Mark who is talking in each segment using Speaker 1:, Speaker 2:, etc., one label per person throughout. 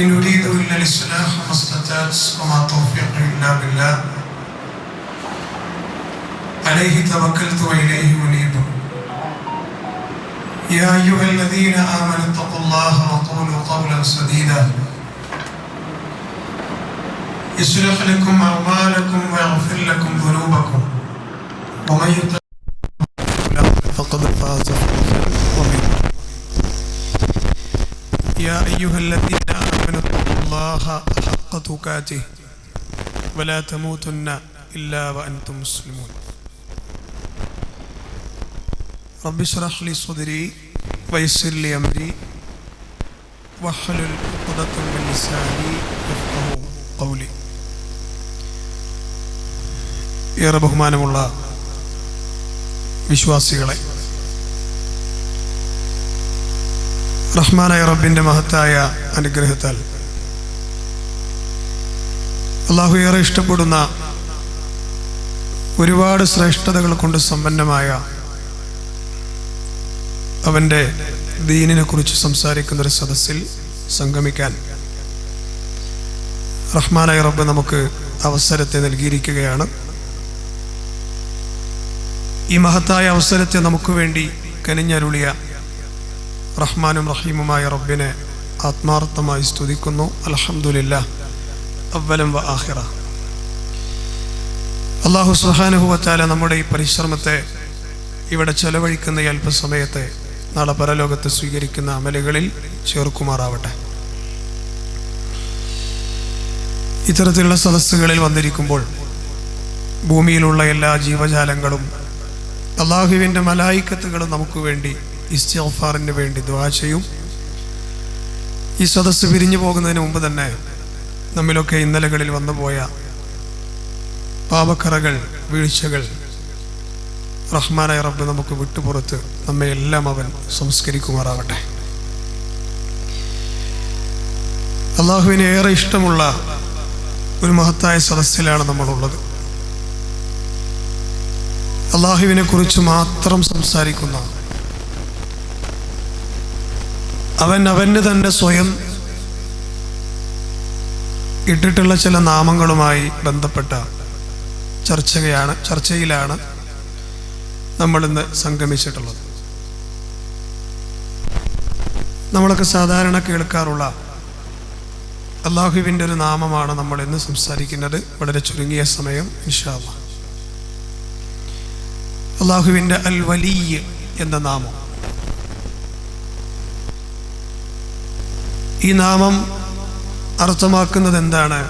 Speaker 1: إن أريد إلا الإصلاح ما استطعت وما توفيقي إلا بالله عليه توكلت وإليه أنيب. يا أيها الذين آمنوا اتقوا الله وقولوا قولا سديدا يصلح لكم أعمالكم ويغفر لكم ذنوبكم ومن يطع الله فقد فاز فوزا عظيما. يا أيها الذين آمنوا اتقوا الله حق تقاته ولا تموتن إلا وأنتم مسلمون. رب اشرح لي صدري ويسر لي أمري واحلل عقدة من لساني يفقهوا قولي. ഏറെ ബഹുമാനമുള്ള വിശ്വാസികളെ, റഹ്മാനായ റബ്ബിൻ്റെ മഹത്തായ അനുഗ്രഹത്താൽ അള്ളാഹു ഏറെ ഇഷ്ടപ്പെടുന്ന ഒരുപാട് ശ്രേഷ്ഠതകൾ കൊണ്ട് സമ്പന്നമായ അവൻ്റെ ദീനിനെ കുറിച്ച് സംസാരിക്കുന്നൊരു സദസ്സിൽ സംഗമിക്കാൻ റഹ്മാനായ റബ്ബ് നമുക്ക് അവസരത്തെ നൽകിയിരിക്കുകയാണ്. ഈ മഹത്തായ അവസരത്തെ നമുക്ക് വേണ്ടി കനിഞ്ഞരുളിയ റഹ്മാനും റഹീമുമായ റബ്ബിനെ ആത്മാർത്ഥമായി സ്തുതിക്കുന്നു. അൽഹംദുലില്ലാഹ് അവ്വലൻ വ ആഖിറ. അല്ലാഹു സുബ്ഹാനഹു വ തആല നമ്മുടെ ഈ പരിശ്രമത്തെ, ഇവിടെ ചെലവഴിക്കുന്ന ഈ അല്പസമയത്തെ നാളെ പരലോകത്ത് സ്വീകരിക്കുന്ന അമലുകളിൽ ചേർക്കുമാറാവട്ടെ. ഇത്തരത്തിലുള്ള സദസ്സുകളിൽ വന്നിരിക്കുമ്പോൾ ഭൂമിയിലുള്ള എല്ലാ ജീവജാലങ്ങളും അള്ളാഹുവിൻ്റെ മലായിക്കത്തുകളും നമുക്ക് വേണ്ടി ഇസ്തിഗ്ഫാറിന് വേണ്ടി ദുആ ചെയ്യും. ഈ സദസ്സ് പിരിഞ്ഞു പോകുന്നതിന് മുമ്പ് തന്നെ നമ്മിലൊക്കെ ഇന്നലകളിൽ വന്നുപോയ പാപക്കറകൾ, വീഴ്ചകൾ റഹ്മാനായ റബ്ബ് നമുക്ക് വിട്ടുപുറത്ത് നമ്മെ എല്ലാം അവൻ സംസ്കരിക്കുമാറാവട്ടെ. അള്ളാഹുവിന് ഏറെ ഇഷ്ടമുള്ള ഒരു മഹത്തായ സദസ്സിലാണ് നമ്മളുള്ളത്. അള്ളാഹുവിനെ കുറിച്ച് മാത്രം സംസാരിക്കുന്ന, അവന് തന്നെ സ്വയം ഇട്ടിട്ടുള്ള ചില നാമങ്ങളുമായി ബന്ധപ്പെട്ട ചർച്ചയിലാണ് നമ്മളിന്ന് സംഗമിച്ചിട്ടുള്ളത്. നമ്മളൊക്കെ സാധാരണ കേൾക്കാറുള്ള അള്ളാഹുവിൻ്റെ ഒരു നാമമാണ് നമ്മൾ ഇന്ന് സംസാരിക്കുന്നത്. വളരെ ചുരുങ്ങിയ സമയം ഇൻഷാ അല്ലാഹ്. അള്ളാഹുവിൻ്റെ അൽ വലിയ് എന്ന നാമം. ഈ നാമം അർത്ഥമാക്കുന്നത് എന്താണ്,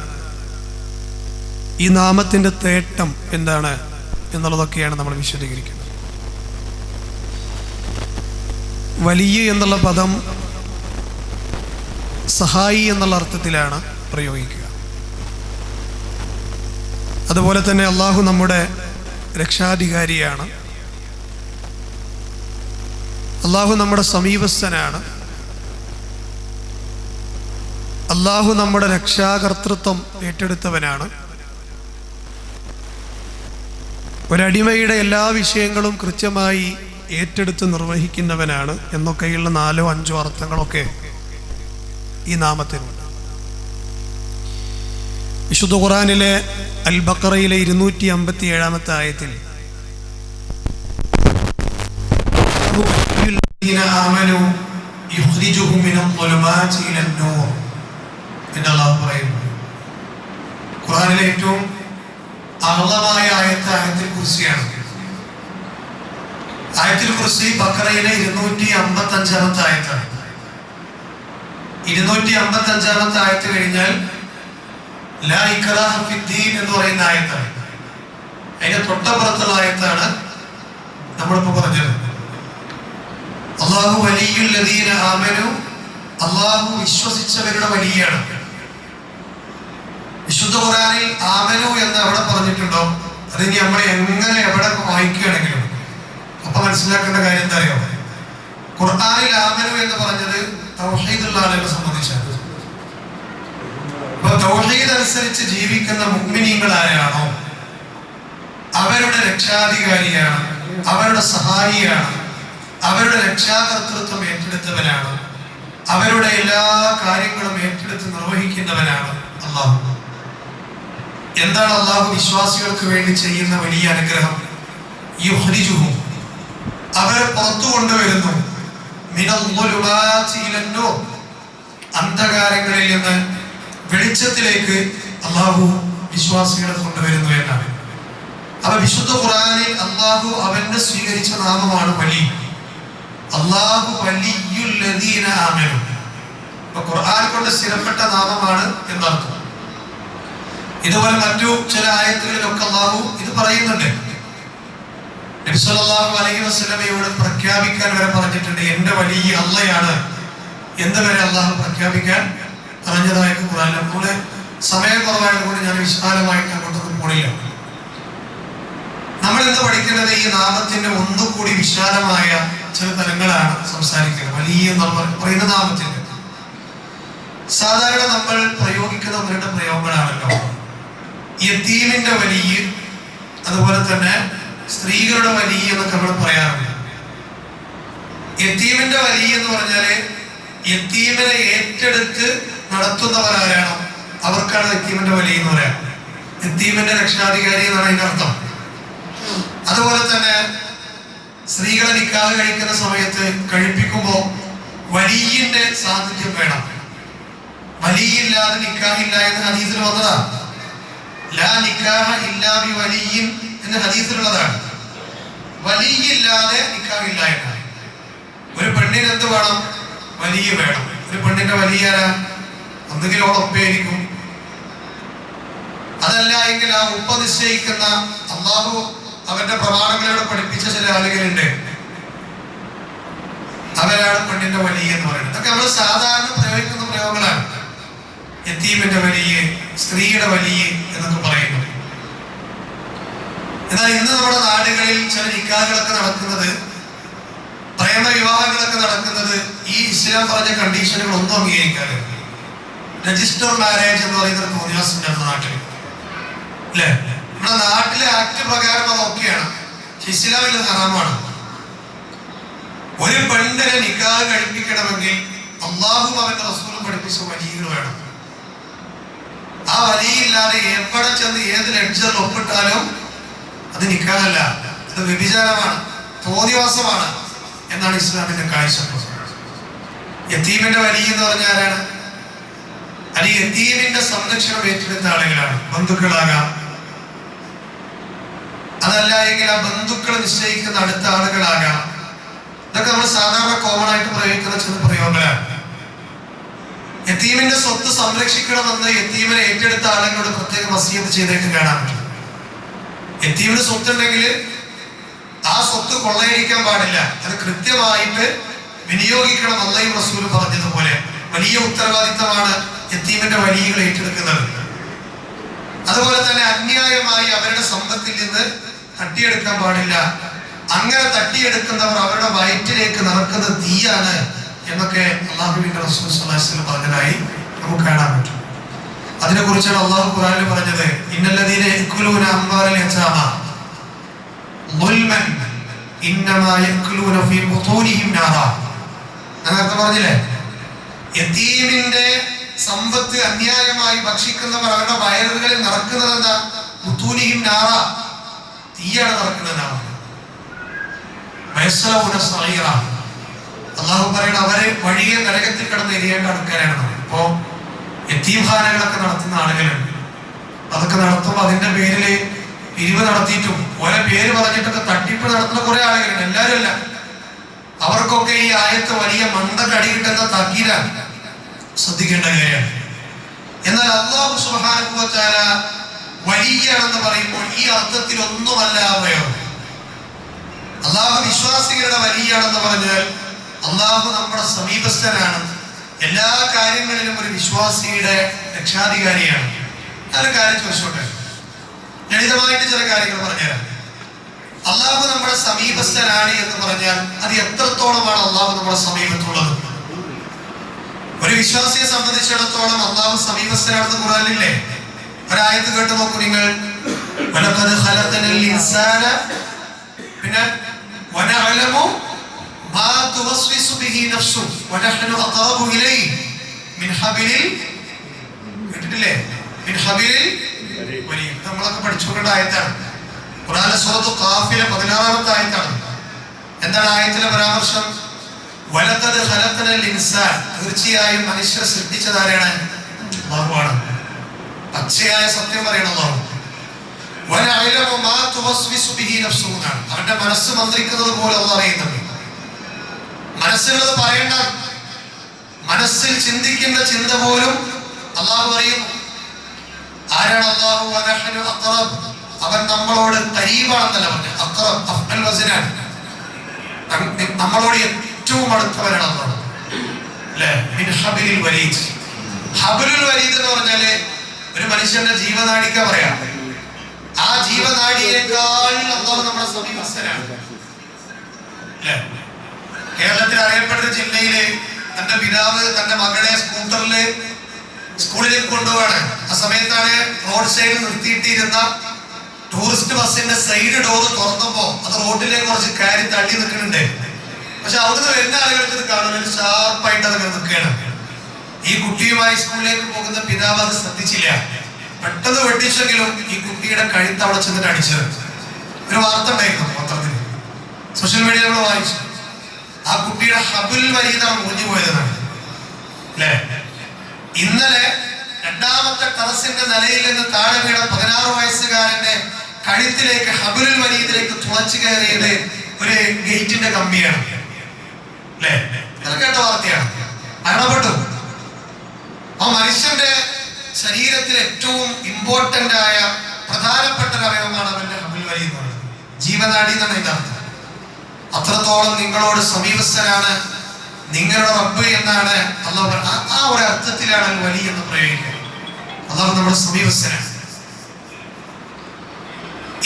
Speaker 1: ഈ നാമത്തിൻ്റെ തേട്ടം എന്താണ് എന്നുള്ളതൊക്കെയാണ് നമ്മൾ വിശദീകരിക്കുന്നത്. വലിയ എന്നുള്ള പദം സഹായി എന്നുള്ള അർത്ഥത്തിലാണ് പ്രയോഗിക്കുക. അതുപോലെ തന്നെ അള്ളാഹു നമ്മുടെ രക്ഷാധികാരിയാണ്. അള്ളാഹു നമ്മുടെ സമീപസ്ഥനാണ്. അള്ളാഹു നമ്മുടെ രക്ഷാകർതൃത്വം ഏറ്റെടുത്തവനാണ്. ഒരടിമയുടെ എല്ലാ വിഷയങ്ങളും കൃത്യമായി ഏറ്റെടുത്ത് നിർവഹിക്കുന്നവനാണ് എന്നൊക്കെയുള്ള 4-5 അർത്ഥങ്ങളൊക്കെ ഈ നാമത്തിനുണ്ട്. വിശുദ്ധ ഖുർആനിലെ അൽ ബഖറയിലെ 257-ാമത്തെ ആയത്തിൽ ഖുർആനിലെ ഏറ്റവും അർളമായ ആയത്തുൽ കുർസിയാണ്. ആയത്തുൽ കുർസി ബഖറയിലെ 255-ാമത്തെ ആയത്താണ്. 255-ാമത്തെ ആയത്ത് കഴിഞ്ഞാൽ ലാ ഇക്റാഹ ഫിദ്ദീൻ എന്ന് പറയുന്ന ആയത്താണ്. അതിന്റെ തൊട്ടപ്പുറത്തുള്ള ആയത്താണ് നമ്മളിപ്പോൾ പറഞ്ഞത്. അല്ലാഹു വലിയുൽ ലദീന ആമനു, അല്ലാഹു വിശ്വസിച്ചവരുടെ വലിയാണ്. വിശുദ്ധ ഖുർആനിൽ ആമനു എന്ന് എവിടെ പറഞ്ഞിട്ടുണ്ടോ, അത് ഇനി നമ്മൾ എങ്ങനെ എവിടെ വായിക്കുകയാണെങ്കിലും അപ്പൊ മനസ്സിലാക്കേണ്ട കാര്യം എന്താ അറിയോ, ഖുർആനിൽ ആമനു എന്ന് പറഞ്ഞത് തൗഹീദുള്ള ആളുകളെ സംബന്ധിച്ചാണ്. അപ്പൊ തൗഹീദ് അനുസരിച്ച് ജീവിക്കുന്ന മുഅ്മിനീങ്ങൾ ആരാണോ അവരുടെ രക്ഷാധികാരിയാണ്, അവരുടെ സഹായിയാണ്, അവരുടെ രക്ഷാകർതൃത്വം ഏറ്റെടുത്തവനാണ്, അവരുടെ എല്ലാ കാര്യങ്ങളും ഏറ്റെടുത്ത് നിർവഹിക്കുന്നവനാണ് അള്ളാഹു. എന്താണ് അള്ളാഹു വിശ്വാസികൾക്ക് വേണ്ടി ചെയ്യുന്ന വലിയ അനുഗ്രഹം? യുഖ്രിജുഹും, അവരെ പുറത്തു കൊണ്ടുവരുന്നു, മിനൽ-ളുലുമാതി ഇലൻ-നൂർ, അന്ധകാരങ്ങളിൽ നിന്ന് വെളിച്ചത്തിലേക്ക് അള്ളാഹു വിശ്വാസികളെ കൊണ്ടുവരുന്നു എന്നാണ്. അപ്പൊ വിശുദ്ധ ഖുർആനിൽ അള്ളാഹു അവന്റെ സ്വീകരിച്ച നാമമാണ് വലി. അള്ളാഹു വലിയുൽ ലദീന ആമനു. അപ്പൊ ഖുർആൻ കൊണ്ട് സ്ഥിരപ്പെട്ട നാമമാണ് എന്നർത്ഥം. ഇതുപോലെ മറ്റു ചില ആയത്തുകളിലൊക്കെ അള്ളാഹു ഇത് പറയുന്നുണ്ട്. നബി സല്ലല്ലാഹു അലൈഹി വസല്ലമയോട് പ്രഖ്യാപിക്കാൻ വരെ പറഞ്ഞിട്ടുണ്ട്, എന്റെ വലിയ അള്ളയാണ് എന്ന് വരെ അള്ളാഹു പ്രഖ്യാപിക്കാൻ പറഞ്ഞതായിട്ട് ഖുർആനിൽ. നമ്മുടെ സമയം കുറവായതുകൊണ്ട് ഞാൻ വിശാലമായിട്ട് അങ്ങോട്ടൊന്നും പോണില്ല. നമ്മൾ ഇന്ന് പഠിക്കുന്നത് ഈ നാമത്തിന്റെ ഒന്നുകൂടി വിശാലമായ ചില തലങ്ങളാണ് സംസാരിക്കുന്നത്. വലിയ നമ്മൾ പറയുന്ന നാമത്തിന്റെ സാധാരണ നമ്മൾ പ്രയോഗിക്കുന്ന ഒന്ന് രണ്ട് പ്രയോഗങ്ങളാണല്ലോ. യതീമിന്റെ വലിയ, അതുപോലെ തന്നെ സ്ത്രീകളുടെ വലിയ എന്നൊക്കെ നമ്മൾ പറയാറുണ്ട്. യതീമിന്റെ വലിയ എന്ന് പറഞ്ഞാല് യതീമിനെ ഏറ്റെടുത്ത് നടത്തുന്നവരാരാണോ അവർക്കാണ് യതീമിന്റെ വലിയ എന്ന് പറയാം. യതീമിന്റെ രക്ഷാധികാരി എന്നാണ് അതിന്റെ അർത്ഥം. അതുപോലെ തന്നെ സ്ത്രീകളെ നിക്കാഹ് കഴിക്കുന്ന സമയത്ത് കഴിപ്പിക്കുമ്പോൾ വലിയിന്റെ സാന്നിധ്യം വേണം. വലിയില്ലാതെ നിക്കാഹില്ല എന്ന് ഹദീസിൽ വന്നതാ. ലാ നിക്കാഹ ഇല്ലാ ബി വലിയിൻ എന്ന ഹദീസിലുള്ളതാണ്. വലിയില്ലാതെ നിക്കാഹില്ല എന്നാണ്. ഒരു പെണ്ണിന് എന്ത് വേണം? വലിയ വേണം. ഒരു പെണ്ണിന്റെ വലിയ ഒന്നുകിൽ ഉറപ്പായിരിക്കും, അതല്ല എങ്കിൽ ആ ഉപ്പ നിശ്ചയിക്കുന്ന അള്ളാഹു അവന്റെ പ്രമാണങ്ങളോട് പഠിപ്പിച്ച ചില ആളുകളുണ്ട്, അവരാണ് പെണ്ണിന്റെ വലിയ എന്ന് പറയുന്നത്. ഇതൊക്കെ നമ്മൾ സാധാരണ പ്രയോഗിക്കുന്ന പ്രയോഗങ്ങളാണ്. യതീമിന്റെ വലിയ, സ്ത്രീയുടെ വലിയ എന്നൊക്കെ പറയുന്നത്. എന്നാൽ ഇന്ന് നമ്മുടെ നാടുകളിൽ ചില നിക്കാഹുകളൊക്കെ നടക്കുന്നത്, പ്രേമ വിവാഹങ്ങളൊക്കെ നടക്കുന്നത് ഈ ഇസ്ലാം പറഞ്ഞ കണ്ടീഷനുകൾ ഒന്നും അംഗീകരിക്കാതെ രജിസ്റ്റർ മാരേജ് എന്ന് പറയുന്ന തോന്നിയാസുണ്ട് നമ്മുടെ നാട്ടിൽ, അല്ലേ? നമ്മുടെ നാട്ടിലെ ആക്ട് പ്രകാരം അത് ഓക്കെയാണ്, ഇസ്ലാമിൽ ഹറാമാണ്. ഒരു പെണ്ണിനെ നിക്കാഹ് കഴിപ്പിക്കണമെങ്കിൽ അള്ളാഹും അവന്റെ റസൂലും പഠിപ്പിച്ച വലിയകൾ വേണം. ആ വലിയില്ലാതെ എവിടെ ചെന്ന് ഏത് ലെഡ്ജറിൽ ഒപ്പിട്ടാലും അത് നിക്കാഹല്ല, അത് വ്യഭിചാരമാണ്, തോന്നിവാസമാണ് എന്നാണ് ഇസ്ലാമിന്റെ കാഴ്ചപ്പാട്. യതീമിന്റെ വലിയ എന്ന് പറഞ്ഞ ആരാണ്? അത് യതീമിന്റെ സംരക്ഷണം ഏറ്റെടുത്ത ആളുകളാണ്. ബന്ധുക്കളാകാം, അതല്ല എങ്കിൽ ആ ബന്ധുക്കൾ നിശ്ചയിക്കുന്ന അടുത്ത ആളുകളാകാം. ഇതൊക്കെ നമ്മൾ സാധാരണ കോമൺ ആയിട്ട് പ്രയോഗിക്കുന്ന ചില പ്രയോഗങ്ങളാണ്. യതീമിന്റെ സ്വത്ത് സംരക്ഷിക്കണമെന്ന് യതീമിനെ ഏറ്റെടുത്ത ആളുകളോട് പ്രത്യേകം വസിയത്ത് ചെയ്തിട്ട് കാണാൻ പറ്റും. യതീമിന് സ്വത്തുണ്ടെങ്കിൽ ആ സ്വത്ത് കൊള്ളയടിക്കാൻ പാടില്ല, അത് കൃത്യമായിട്ട് വിനിയോഗിക്കണം. അല്ലാഹുവും റസൂലും പറഞ്ഞതുപോലെ വലിയ ഉത്തരവാദിത്തമാണ് യതീമിന്റെ വലിയകൾ ഏറ്റെടുക്കുന്നത്. അതുപോലെ തന്നെ അന്യായമായി അവരുടെ സമ്പത്തിൽ നിന്ന് തട്ടിയെടുക്കാൻ പാടില്ല. അങ്ങനെ തട്ടിയെടുക്കുന്നവർ അവരുടെ വയറ്റിലേക്ക് നടക്കുന്ന തീയാണ് എന്നൊക്കെ അല്ലാഹുവിന്റെ റസൂൽ സ്വല്ലല്ലാഹു അലൈഹി വസല്ലം പറഞ്ഞതായി നമുക്ക് കാണാൻ പറ്റും. അതിനെ കുറിച്ചാണ് അല്ലാഹു ഖുർആനിൽ പറഞ്ഞത്, ഇന്നല്ലദീന യഅ്കുലൂന അംവാലൽ യതാമ ളുൽമൻ ഇന്നമാ യഅ്കുലൂന ഫീ ബുതൂനിഹിം നാറാ. നേരത്തെ പറഞ്ഞില്ലേ, യതീമിന്റെ സമ്പത്ത് അന്യായമായി ഭക്ഷിക്കുന്നവർ അവരുടെ വയറുകളിൽ നടക്കുന്നത് എന്താ? ബുതൂനിഹിം നാറാ, തീയാണ് നടക്കുന്നതാണ്. അള്ളാഹു പറയുന്നത് അവരെ വഴിയെ നരകത്തിൽ കിടന്ന് എരിയേണ്ട ആൾക്കാരാണ്. ഇപ്പോ യതീംഖാനകളൊക്കെ നടത്തുന്ന ആളുകളുണ്ട്. അതൊക്കെ നടത്തുമ്പോൾ അതിന്റെ പേരില് പിരിവ് നടത്തിയിട്ടും ഓരോ പേര് പറഞ്ഞിട്ടൊക്കെ തട്ടിപ്പ് നടത്തുന്ന കുറെ ആളുകളുണ്ട്. എല്ലാവരും അല്ല, അവർക്കൊക്കെ ഈ ആയത്ത് വലിയ മണ്ടക്കടി കിട്ടുന്ന താക്കീതാണ്, ശ്രദ്ധിക്കേണ്ട കാര്യമാണ്. എന്നാൽ അല്ലാഹു സുബ്ഹാനഹു വ തആല വലിയാണെന്ന് പറയുമ്പോൾ ഈ അർത്ഥത്തിൽ ഒന്നുമല്ല പ്രയോഗം. അള്ളാഹു വിശ്വാസികളുടെ വലിയാണെന്ന് പറഞ്ഞാൽ അള്ളാഹു നമ്മുടെ സമീപസ്ഥനാണ്, എല്ലാ കാര്യങ്ങളിലും ഒരു വിശ്വാസിയുടെ രക്ഷാധികാരിയാണ്. ഞാനൊരു കാര്യം ചോദിച്ചോട്ടെ, ലളിതമായിട്ട് ചില കാര്യങ്ങൾ പറഞ്ഞുതരാം. അള്ളാഹു നമ്മുടെ സമീപസ്ഥനാണ് എന്ന് പറഞ്ഞാൽ അത് എത്രത്തോളമാണ് അള്ളാഹു നമ്മുടെ സമീപത്തുള്ളത്? ഒരു വിശ്വാസിയെ സംബന്ധിച്ചിടത്തോളം അള്ളാഹു സമീപസ്ഥനാണെന്ന് ഖുർആനിലില്ലേ? ഒരായത്ത് കേട്ട് നോക്കൂ നിങ്ങൾ. വലഖദ് ഖലഖനൽ ഇൻസാന, പിന്നെ വനഅലമു മാ തുവസ്വിസു ബിഹി നഫ്സു വനഹ്നു അഖറബു ഇലൈഹി മിൻ ഹബിലിൽ, കേട്ടിട്ടില്ലേ? മിൻ ഹബിലിൽ വരീദ്. നമ്മളൊക്കെ പഠിച്ചുകൊണ്ട ആയത്താണ്. ഖുർആനിലെ സൂറത്തുൽ ഖാഫിലെ 16-ാമത്തെ ആയത്താണ്. എന്താണ് ആയത്തിലെ പരാമർശം? വലഖദ് ഖലഖനൽ ഇൻസാൻ, തീർച്ചയായും മനുഷ്യരെ സൃഷ്ടിച്ചത് ആരാണ്? അല്ലാഹുവാണ്. പച്ചയായ സത്യം പറയണം അല്ലാഹു. വനഅലമു മാ തുവസ്വിസു ബിഹി നഫ്സുഹു, അവന്റെ മനസ്സ് മന്ത്രിക്കുന്നത് പോലെ അല്ലാഹു അറിയുന്നുണ്ട്. മനസ്സിലുള്ളത് പറയേണ്ട, മനസ്സിൽ ചിന്തിക്കുന്ന ചിന്ത പോലും അല്ലാഹു അറിയുന്നു. ആരാണ് അല്ലാഹു? വനഹ്നു അഖറബ്, അവൻ നമ്മളോട് ഖരീബാണെന്നല്ല പറഞ്ഞത്, അഖറബ് അഫ്അൽ വസനാൻ, നമ്മളോട് ഏറ്റവും അടുത്തവരാണ് അല്ലാഹു. അല്ലേ? മിൻ ഹബിലിൽ വരീദ്. ഹബിലുൽ വരീദ് എന്ന് പറഞ്ഞാല് ഒരു മനുഷ്യന്റെ ജീവനാഡിക്ക പറയാം. ആ ജീവനാഡിയേക്കാൾ അല്ലാഹു നമ്മുടെ സമീപസ്ഥനാണ്. അല്ലേ? കേരളത്തിൽ അറിയപ്പെട്ട ജില്ലയില് തന്റെ പിതാവ് തന്റെ മകളെ സ്കൂട്ടറില് സ്കൂളിലേക്ക് കൊണ്ടുപോവാണ്. ആ സമയത്താണ് റോഡ് സൈഡിൽ നിർത്തിയിട്ടിരുന്ന ടൂറിസ്റ്റ് ബസ്സിന്റെ സൈഡ് ഡോറ് തുറന്നപ്പോ അത് റോഡിലേക്ക് കുറച്ച് കയറി തള്ളി നിൽക്കുന്നുണ്ട്. പക്ഷെ അവിടുന്ന് വരുന്ന ആളുകൾക്ക് ഇത് കാണുന്നത് ഷാർപ്പായിട്ട് അതങ്ങനെ നിൽക്കുകയാണ്. ഈ കുട്ടിയുമായി സ്കൂളിലേക്ക് പോകുന്ന പിതാവ് അത് ശ്രദ്ധിച്ചില്ല. പെട്ടെന്ന് വെട്ടിച്ചെങ്കിലും ഈ കുട്ടിയുടെ കഴുത്ത് അവിടെ ചെന്നിട്ട് അടിച്ചത്. ഒരു വാർത്ത ഉണ്ടായിരുന്നു പത്രത്തിൽ, സോഷ്യൽ മീഡിയ നമ്മൾ വായിച്ചു. ആ കുട്ടിയുടെ ഹബിൽ വരീദാണ് മുറിഞ്ഞു പോയതാണ്. അല്ലേ? ഇന്നലെ രണ്ടാമത്തെ ടെറസിന്റെ നിലയിൽ നിന്ന് താഴെ വീണ 16 വയസ്സുകാരന്റെ കഴുത്തിലേക്ക് ഹബിലുൽ വരീദിലേക്ക് തുളച്ചു കയറിയത് ഒരു ഗേറ്റിന്റെ കമ്പിയാണ്. അല്ലേ? കേട്ട വാർത്തയാണ്. മരണപ്പെട്ടു. ആ മനുഷ്യന്റെ ശരീരത്തിൽ ഏറ്റവും ഇമ്പോർട്ടന്റ് ആയ പ്രധാനപ്പെട്ട ഒരു അവയവമാണ് അവന്റെ ഹബിൽ വരീദ് എന്ന് പറയുന്നത്. ജീവനാഡി എന്നാണ് ഇതിന്റെ അർത്ഥം. അത്രത്തോളം നിങ്ങളോട് സമീപസ്ഥനാണ് നിങ്ങളുടെ റബ്ബ് എന്നാണ് അല്ലാഹു. ആ ഒരു അർത്ഥത്തിലാണ് വലി എന്ന് പ്രയോഗിക്കുക. അല്ലാഹു നമ്മുടെ സമീപസ്ഥനാണ്.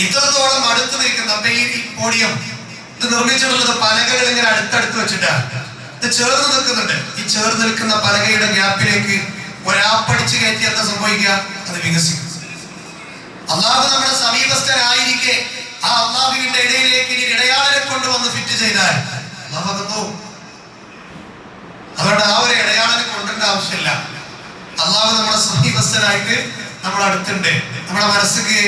Speaker 1: ഇത്രത്തോളം അടുത്ത് നിൽക്കുന്ന ഈ പോഡിയം ഇത് നിർമ്മിച്ചിട്ടുള്ളത് പലകകൾ ഇങ്ങനെ അടുത്തടുത്ത് വെച്ചിട്ടാണ്. ഇത് ചേർന്ന് നിൽക്കുന്നുണ്ട്. ഈ ചേർന്ന് നിൽക്കുന്ന പലകയുടെ ഗ്യാപ്പിലേക്ക് ഒരാപ്പടിച്ച് കയറ്റി എന്താ സംഭവിക്കുക? അത് വികസിക്കും. അല്ലാഹു നമ്മുടെ സമീപസ്ഥനായിരിക്കെ ആ അല്ലാഹുവിന്റെ ഇടയിലേക്ക് ഇനി ഇടയാളനെ കൊണ്ടുവന്ന് ഫിറ്റ് ചെയ്താൽ അല്ലാഹു അതെന്തോ. അതുകൊണ്ട് ആ ഒരു ഇടയാളനെ കൊണ്ടുവരേണ്ട ആവശ്യമില്ല. അല്ലാഹു നമ്മുടെ സമീപസ്ഥനായിട്ട് നമ്മുടെ അടുത്തുണ്ട്. നമ്മുടെ മനസ്സിക്ക്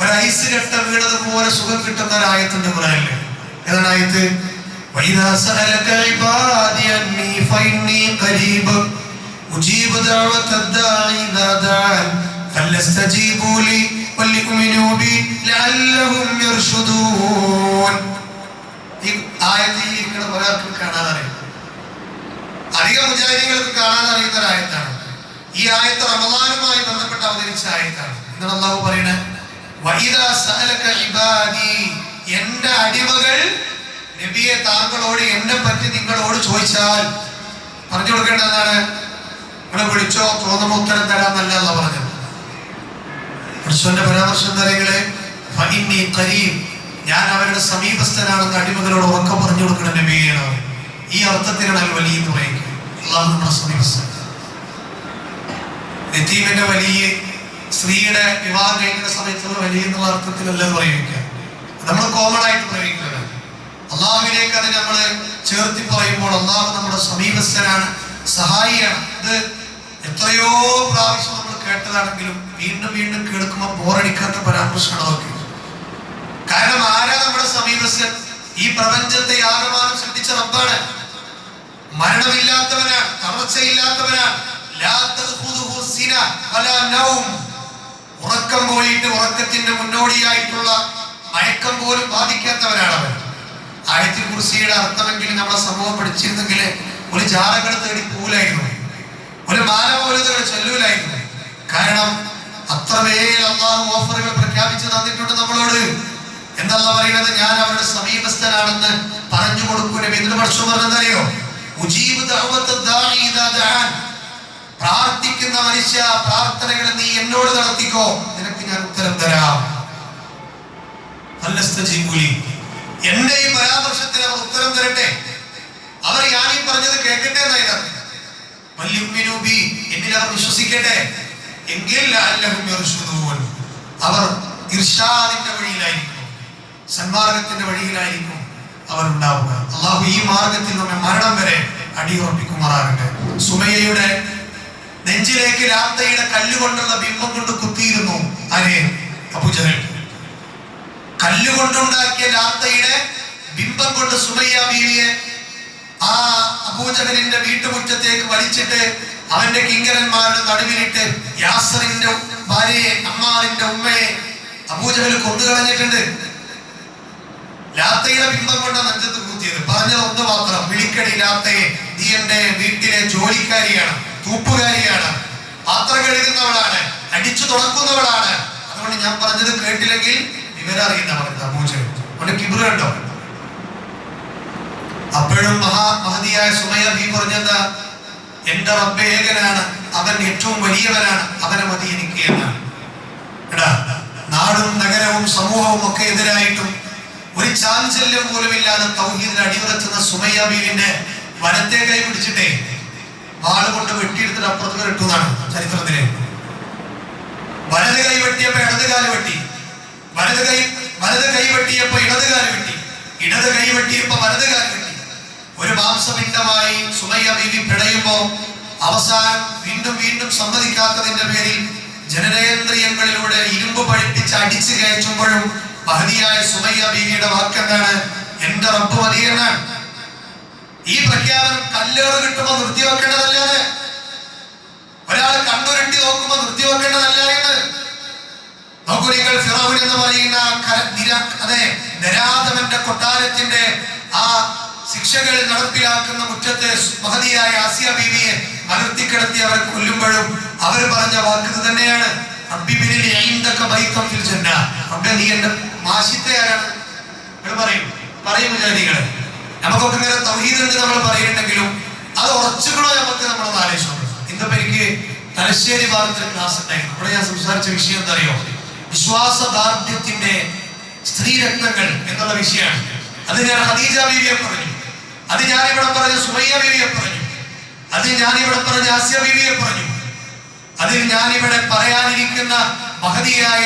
Speaker 1: ഒരു ഐസ് കെട്ട വീണത് പോലെ സുഖം കിട്ടുന്ന ഒരു ആയത്തുണ്ട് ഖുർആനിൽ. ഏതാണ് ആയത്ത്? വഇദാ സഅലക ഇബാദി അന്നി ഫഇന്നി ഖരീബ് ഉജീബു ദഅവതദ് ദാഇ ഇദാ ദഅൻ ഫലസ്തജീബു ലി വലിയുമിനു ബി ലഅല്ലഹും യർഷുദൂൻ. ഈ ആയത്ത് ഇരിക്കുന്ന ഒരാൾക്ക് കാണാൻ അറിയാം. അധികം മുജാഹിദീങ്ങൾക്ക് കാണാൻ അറിയുന്ന ഒരു ആയത്താണ്. ഈ ആയത്ത് റമളാനുമായി ബന്ധപ്പെട്ട് അവതരിച്ച ആയത്താണ്. എന്താണ് അല്ലാഹു പറയുന്നത്? വഇദാ സഅലക ഇബാദി, എന്റെ അടിമകൾ നബിയെ താങ്കളോട് എന്നെ പറ്റി നിങ്ങളോട് ചോദിച്ചാൽ പറഞ്ഞു കൊടുക്കേണ്ടതാണ്. നിങ്ങളെ വിളിച്ചോ തോന്നുമ്പോ ഉത്തരം തരാമെന്നല്ല അല്ലാഹു പറഞ്ഞത്. ഖുർആന്റെ പരാമർശം തരങ്ങളെ ഫഇന്നി ഖരീബ്, ഞാൻ അവരുടെ സമീപസ്ഥനാണെന്ന് അടിമകളോട് ഉറക്കം പറഞ്ഞു കൊടുക്കണം നബിയെ. ഈ അർത്ഥത്തിലാണ് വലി എന്ന് പറയുന്നത്. അല്ലാഹു നമ്മുടെ സമീപസ്ഥൻ. യതീമിന്റെ വലിയ സ്ത്രീയുടെ വിവാഹം കഴിക്കുന്ന സമയത്തുള്ള വലിയ എന്നുള്ള അർത്ഥത്തിലല്ല പ്രയോഗിക്കുക. നമ്മൾ കോമൺ ആയിട്ട് പ്രയോഗിക്കുന്നത്. അള്ളാഹുവിലേക്ക് അത് നമ്മൾ ചേർത്തി പറയുമ്പോൾ അള്ളാഹു നമ്മുടെ സമീപസ്ഥനാണ്, സഹായിയാണ്. ഇത് എത്രയോ പ്രാവശ്യം നമ്മൾ കേട്ടതാണെങ്കിലും വീണ്ടും വീണ്ടും കേൾക്കുമ്പോൾ ബോറടിക്കാത്ത പരാമർശമാണ് അതൊക്കെ. കാരണം ആരാ നമ്മുടെ സമീപസ്ഥൻ? ഈ പ്രപഞ്ചത്തെ ആകമാനം സൃഷ്ടിച്ച റബ്ബാണ്. മരണമില്ലാത്തവനാണ്, തളർച്ചയില്ലാത്തവനാണ്. ഉറക്കം പോയിട്ട് ഉറക്കത്തിന്റെ മുന്നോടിയായിട്ടുള്ള മയക്കം പോലും ബാധിക്കാത്തവനാണ് അവൻ. ആയത്തിൽ കുർസിയുടെ അർത്ഥമെങ്കിലും നമ്മുടെ സമൂഹം പഠിച്ചിരുന്നെങ്കിൽ ഒരു ജാറകൾ തേടി പോലായിരുന്നു, ഒരു മാല പോലും ചൊല്ലൂലായിരുന്നു. കാരണം അത്രമേൽ അല്ലാഹു ഓഫറുകൾ പ്രഖ്യാപിച്ചു തന്നിട്ടുണ്ട് നമ്മളോട്. എന്നല്ല പറയുന്നത്? ഞാൻ അവരുടെ സമീപസ്ഥനാണെന്ന് പറഞ്ഞു കൊടുക്കൂല. ഇതിന് പക്ഷം പറഞ്ഞതറിയോ? ഉജീബ് ദഅവത ദാഇ ഇദാ ദഅൻ, പ്രാർത്ഥിക്കുന്ന മനുഷ്യ പ്രാർത്ഥനകൾ നീ എന്നോട് നടത്തിക്കോ, നിനക്ക് ഞാൻ ഉത്തരം തരാം. എന്റെ ഈ പരാമർശത്തിന് അവർ ഉത്തരം തരട്ടെ, അവർ ഞാൻ ഈ പറഞ്ഞത് കേൾക്കട്ടെ എന്നായിരുന്നു. എന്നിൽ അവർ വിശ്വസിക്കട്ടെ, എങ്കിൽ അവർ ഇർഷാദിന്റെ വഴിയിലായിരിക്കും, സന്മാർഗത്തിന്റെ വഴിയിലായിരിക്കും. അവരുണ്ടാവുക. അള്ളാഹു ഈ മാർഗത്തിൽ നമ്മെ മരണം വരെ അടിയുറപ്പിക്കുമാറാകട്ടെ. സുമയ്യയുടെ നെഞ്ചിലേക്ക് ലാത്തയുടെ കല്ലുകൊണ്ടുള്ള ബിംബം കൊണ്ട് കുത്തിയിരുന്നു ആരെ? അബൂജഹൽ. കല്ലുകൊണ്ടുണ്ടാക്കിയ ലാത്തയുടെ ബിംബം കൊണ്ട് സുമയ്യ ബീവിയെ ആ അബൂജഹലിന്റെ വീട്ടുമുറ്റത്തേക്ക് വലിച്ചിട്ട് അവന്റെ കിങ്കരന്മാരുടെ നടുവിലിട്ട് യാസറിന്റെ ഭാര്യയെ, അമ്മാറിന്റെ ഉമ്മയെ അബൂജഹൽ കൊന്നുകളഞ്ഞിട്ടുണ്ട്. ലാത്തയുടെ ബിംബം കൊണ്ട് നെഞ്ചത്ത് കുത്തിയത്. പറഞ്ഞത് ഒന്ന് മാത്രം, വിളിക്കടി ലാത്തയെ, നീ എന്റെ വീട്ടിലെ ജോലിക്കാരിയാണ്, തൂപ്പുകാരിയാണ്, പാത്രം കഴുകുന്നവളാണ്, അടിച്ചു തുടക്കുന്നവളാണ്. അതുകൊണ്ട് ഞാൻ പറഞ്ഞത് കേട്ടില്ലെങ്കിൽ വിവരം അറിയുന്നവർ അബൂജഹൽ. അവന്റെ കിബ്റ് കണ്ടോ? അപ്പോഴും മഹതിയായ സുമയ്യ ബീവി പറഞ്ഞത്, എന്റെ റബ്ബ് ഏകനാണ്, അവൻ ഏറ്റവും വലിയവനാണ്, അവനെ മതി എനിക്ക് എന്നാണ്. എടാ, നാടും നഗരവും സമൂഹവും ഒക്കെ എതിരായിട്ടും ഒരു ചാഞ്ചല്യം പോലും ഇല്ലാതെ തൗഹീദിൽ അടിയുറച്ചുന്ന സുമയ്യ ബീവിന്റെ വലത്തെ കൈ പിടിച്ചിട്ടേ വാള് കൊണ്ട് വെട്ടിയെടുത്തിട്ട് അപ്പുറത്ത് കിട്ടുന്നതാണ് ചരിത്രത്തിലെ. വലത് കൈ വെട്ടിയപ്പോ ഇടതുകാല് വെട്ടി, വലത് കൈ വെട്ടിയപ്പോ ഇടതുകാല് വെട്ടി, ഇടത് കൈ വെട്ടിയപ്പോ വലതുകാല് വെട്ടി. ഒരു മാംസപിണ്ഡമായി സുമയ്യ ബീവി പിടയുമ്പോ അവസാനം വീണ്ടും സമ്മതിക്കാത്തതിന്റെ പേരിൽ ജനനേന്ദ്രിയങ്ങളിലൂടെ ഇരുമ്പ് പഴിപ്പിച്ച് അടിച്ചു കയറ്റുമ്പോഴും മഹതിയായ സുമയ്യ ബീവിയുടെ വാക്കെന്താണ്? എന്റെ റബ്ബ് മതിയെന്നാണ്. ഈ പ്രഖ്യാപനം കല്ലേറ് കിട്ടുമ്പോ നിർത്തിവെക്കേണ്ടതല്ലാതെ, ഒരാൾ കണ്ണുരട്ടി നോക്കുമ്പോ നിർത്തിവെക്കേണ്ടതല്ല എന്ന്. നോക്കൂ നിങ്ങൾ, ഫിറൗൻ എന്ന് പറയുന്ന നരാധമന്റെ കൊട്ടാരത്തിന്റെ ആ ശിക്ഷകൾ നടപ്പിലാക്കുന്ന മുറ്റത്ത് മഹതിയായ ആസിയ ബീവിയെ മലർത്തിക്കിടത്തി അവർ കൊല്ലുമ്പോഴും അവർ പറഞ്ഞ വാക്ക് തന്നെയാണ്, നീ എന്റെ മാഷിത്തെ ആരാണ് പറയും വിചാരികളെ. നമുക്കൊക്കെ ഇങ്ങനെ തൗഹീദ് ഉണ്ട് നമ്മൾ പറയുന്നുണ്ടെങ്കിലും അത് ഉറച്ചുകൂടോ നമ്മളൊന്ന് ആലോചിച്ചു. ഇന്നിപ്പോ എനിക്ക് തലശ്ശേരി ഭാഗത്തൊരു ക്ലാസ് ഉണ്ടായിരുന്നു. അവിടെ ഞാൻ സംസാരിച്ച വിഷയം എന്താ അറിയോ? വിശ്വാസദാർഢ്യത്തിന്റെ സ്ത്രീരത്നങ്ങൾ എന്നുള്ള വിഷയമാണ്. അത് ഞാൻ ഖദീജ ബീവിയെ പറഞ്ഞു, അത് ഞാനിവിടെ പറഞ്ഞ സുമയ്യ ബീവിയെ പറഞ്ഞു, അത് ഞാനിവിടെ പറഞ്ഞ ആസിയ ബീവിയെ പറഞ്ഞു, അതിൽ ഞാനിവിടെ പറയാനിരിക്കുന്ന മഹതിയായ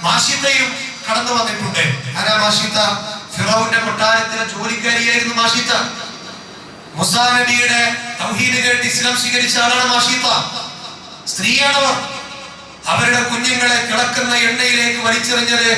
Speaker 1: മാഷിത്തയും കടന്നു വന്നിട്ടുണ്ട്. ആരാ മാഷിത്ത? ഫിറൗന്റെ കൊട്ടാരത്തിലെ ജോലിക്കാരിയായിരുന്നു മാഷിത്ത. മൂസാ നബിയുടെ തൗഹീദ് കേട്ട് ഇസ്ലാം സ്വീകരിച്ച ആളാണ് മാഷിത്ത. സ്ത്രീയാണവർ. അവരുടെ കുഞ്ഞുങ്ങളെ കിടക്കുന്ന എണ്ണയിലേക്ക് വലിച്ചെറിഞ്ഞത്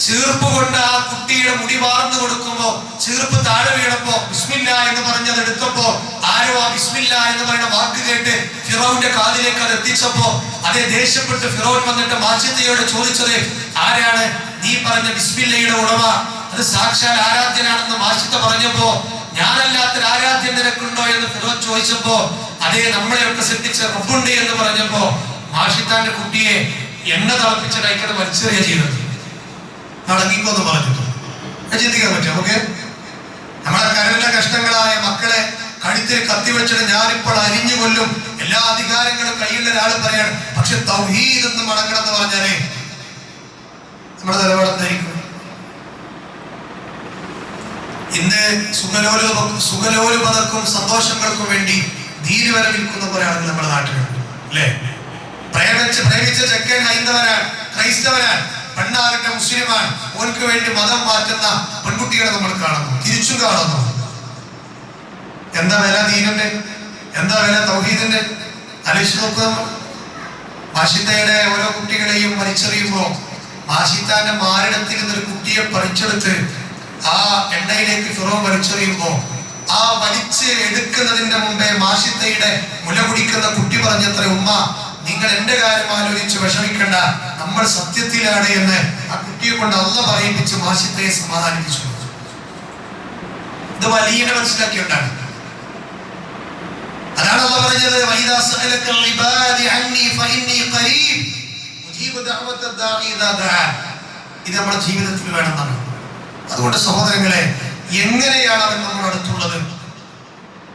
Speaker 1: ചീർപ്പ് കൊണ്ട് ആ കുട്ടിയുടെ മുടി വാർന്നു കൊടുക്കുമ്പോ ചീർപ്പ് താഴെ വീണപ്പോ ബിസ്മില്ല എന്ന് പറഞ്ഞത് എടുത്തപ്പോ ആരോ ആ ബിസ്മില്ല എന്ന് പറയുന്ന വാക്ക് കേട്ട് ഫിറൗന്റെ കാതിലേക്ക് അത് എത്തിച്ചപ്പോ അതേ ദേഷ്യപ്പെട്ട് ഫിറൗൻ വന്നിട്ട് മാഷിത്തയോട് ചോദിച്ചത്, ആരാണ് നീ പറഞ്ഞ ബിസ്മില്ലയുടെ ഉടമ? അത് സാക്ഷാൽ ആരാധ്യനാണെന്ന് മാഷിത്ത പറഞ്ഞപ്പോ, ഞാനല്ലാത്തൊരു ആരാധ്യൻ നിനക്കുണ്ടോ എന്ന് ഫിറൗൻ ചോദിച്ചപ്പോ, അതേ നമ്മളെയൊക്കെ ശ്രദ്ധിച്ച റബ്ബുണ്ട് എന്ന് പറഞ്ഞപ്പോ മാഷിത്താന്റെ കുട്ടിയെ എണ്ണ തിളപ്പിച്ചിട്ട് അയക്കത് വലിച്ചെറിയ ചെയ്തത്. നടങ്ങിക്കോന്ന് പറഞ്ഞിട്ട് ചിന്തിക്കാൻ പറ്റും നമുക്ക്? നമ്മളെ കരളിലെ കഷ്ടങ്ങളായ മക്കളെ കഴുത്തിൽ കത്തിവെച്ചിട്ട് ഞാനിപ്പോൾ അരിഞ്ഞു കൊല്ലും, എല്ലാ അധികാരങ്ങളും കയ്യിലുള്ള ഒരാൾ പറയാണ്. പക്ഷെ തൗഹീദ് എന്ന് മടങ്ങണം എന്ന് പറഞ്ഞാലേ നമ്മുടെ നിലപാടെന്തായിരിക്കും? ഇന്ന് സുഖലോലുപതർക്കും സന്തോഷങ്ങൾക്കും വേണ്ടി ധീര് വരെ നിൽക്കുന്ന കുറെ ആളുകൾ നമ്മുടെ നാട്ടിലുണ്ട്, അല്ലേ? പ്രേമിച്ച ചെക്കൻ ഹൈന്ദവനാണ്, ക്രൈസ്തവനാണ്, പെണ്ണാകട്ടെ മുസ്ലിമാണ്, ഓർക്ക് വേണ്ടി മതം മാറ്റുന്ന പെൺകുട്ടികളെ നമ്മൾ കാണുന്നു, തിരിച്ചും കാണുന്നു. എന്താ വില ദീനിന്റെ? എന്താ വില തൗഹീദിന്റെ? ആലോചിച്ച് നോക്കുക. മാഷിത്തയുടെ ഓരോ കുട്ടികളെയും വലിച്ചെറിയുമ്പോ മാഷിത്താന്റെ മാരിടത്തിൽ നിന്നൊരു കുട്ടിയെ പറിച്ചെടുത്ത് ആ എണ്ണയിലേക്ക് ഫിറോൻ വലിച്ചെറിയുമ്പോ ആ വലിച്ച് എടുക്കുന്നതിന്റെ മുമ്പേ മാഷിത്തയുടെ മുല കുടിക്കുന്ന കുട്ടി പറഞ്ഞത്ര, ഉമ്മ നിങ്ങൾ എന്റെ കാര്യം ആലോചിച്ച് വിഷമിക്കണ്ട, നമ്മൾ സത്യത്തിലാണ് എന്ന് ആ കുട്ടിയെ കൊണ്ട് അള്ള പറയിപ്പിച്ച് മാഷിത്തയെ സമാധാനിപ്പിച്ചു. ഇത് വലിയ മനസ്സിലാക്കിയുണ്ടാണ്. അതാണ് അള്ള പറഞ്ഞത്, ഇത് നമ്മുടെ ജീവിതത്തിൽ വേണമെന്നാണ്. അതുകൊണ്ട് സഹോദരങ്ങളെ, എങ്ങനെയാണ് അവൻ നമ്മുടെ അടുത്തുള്ളത്?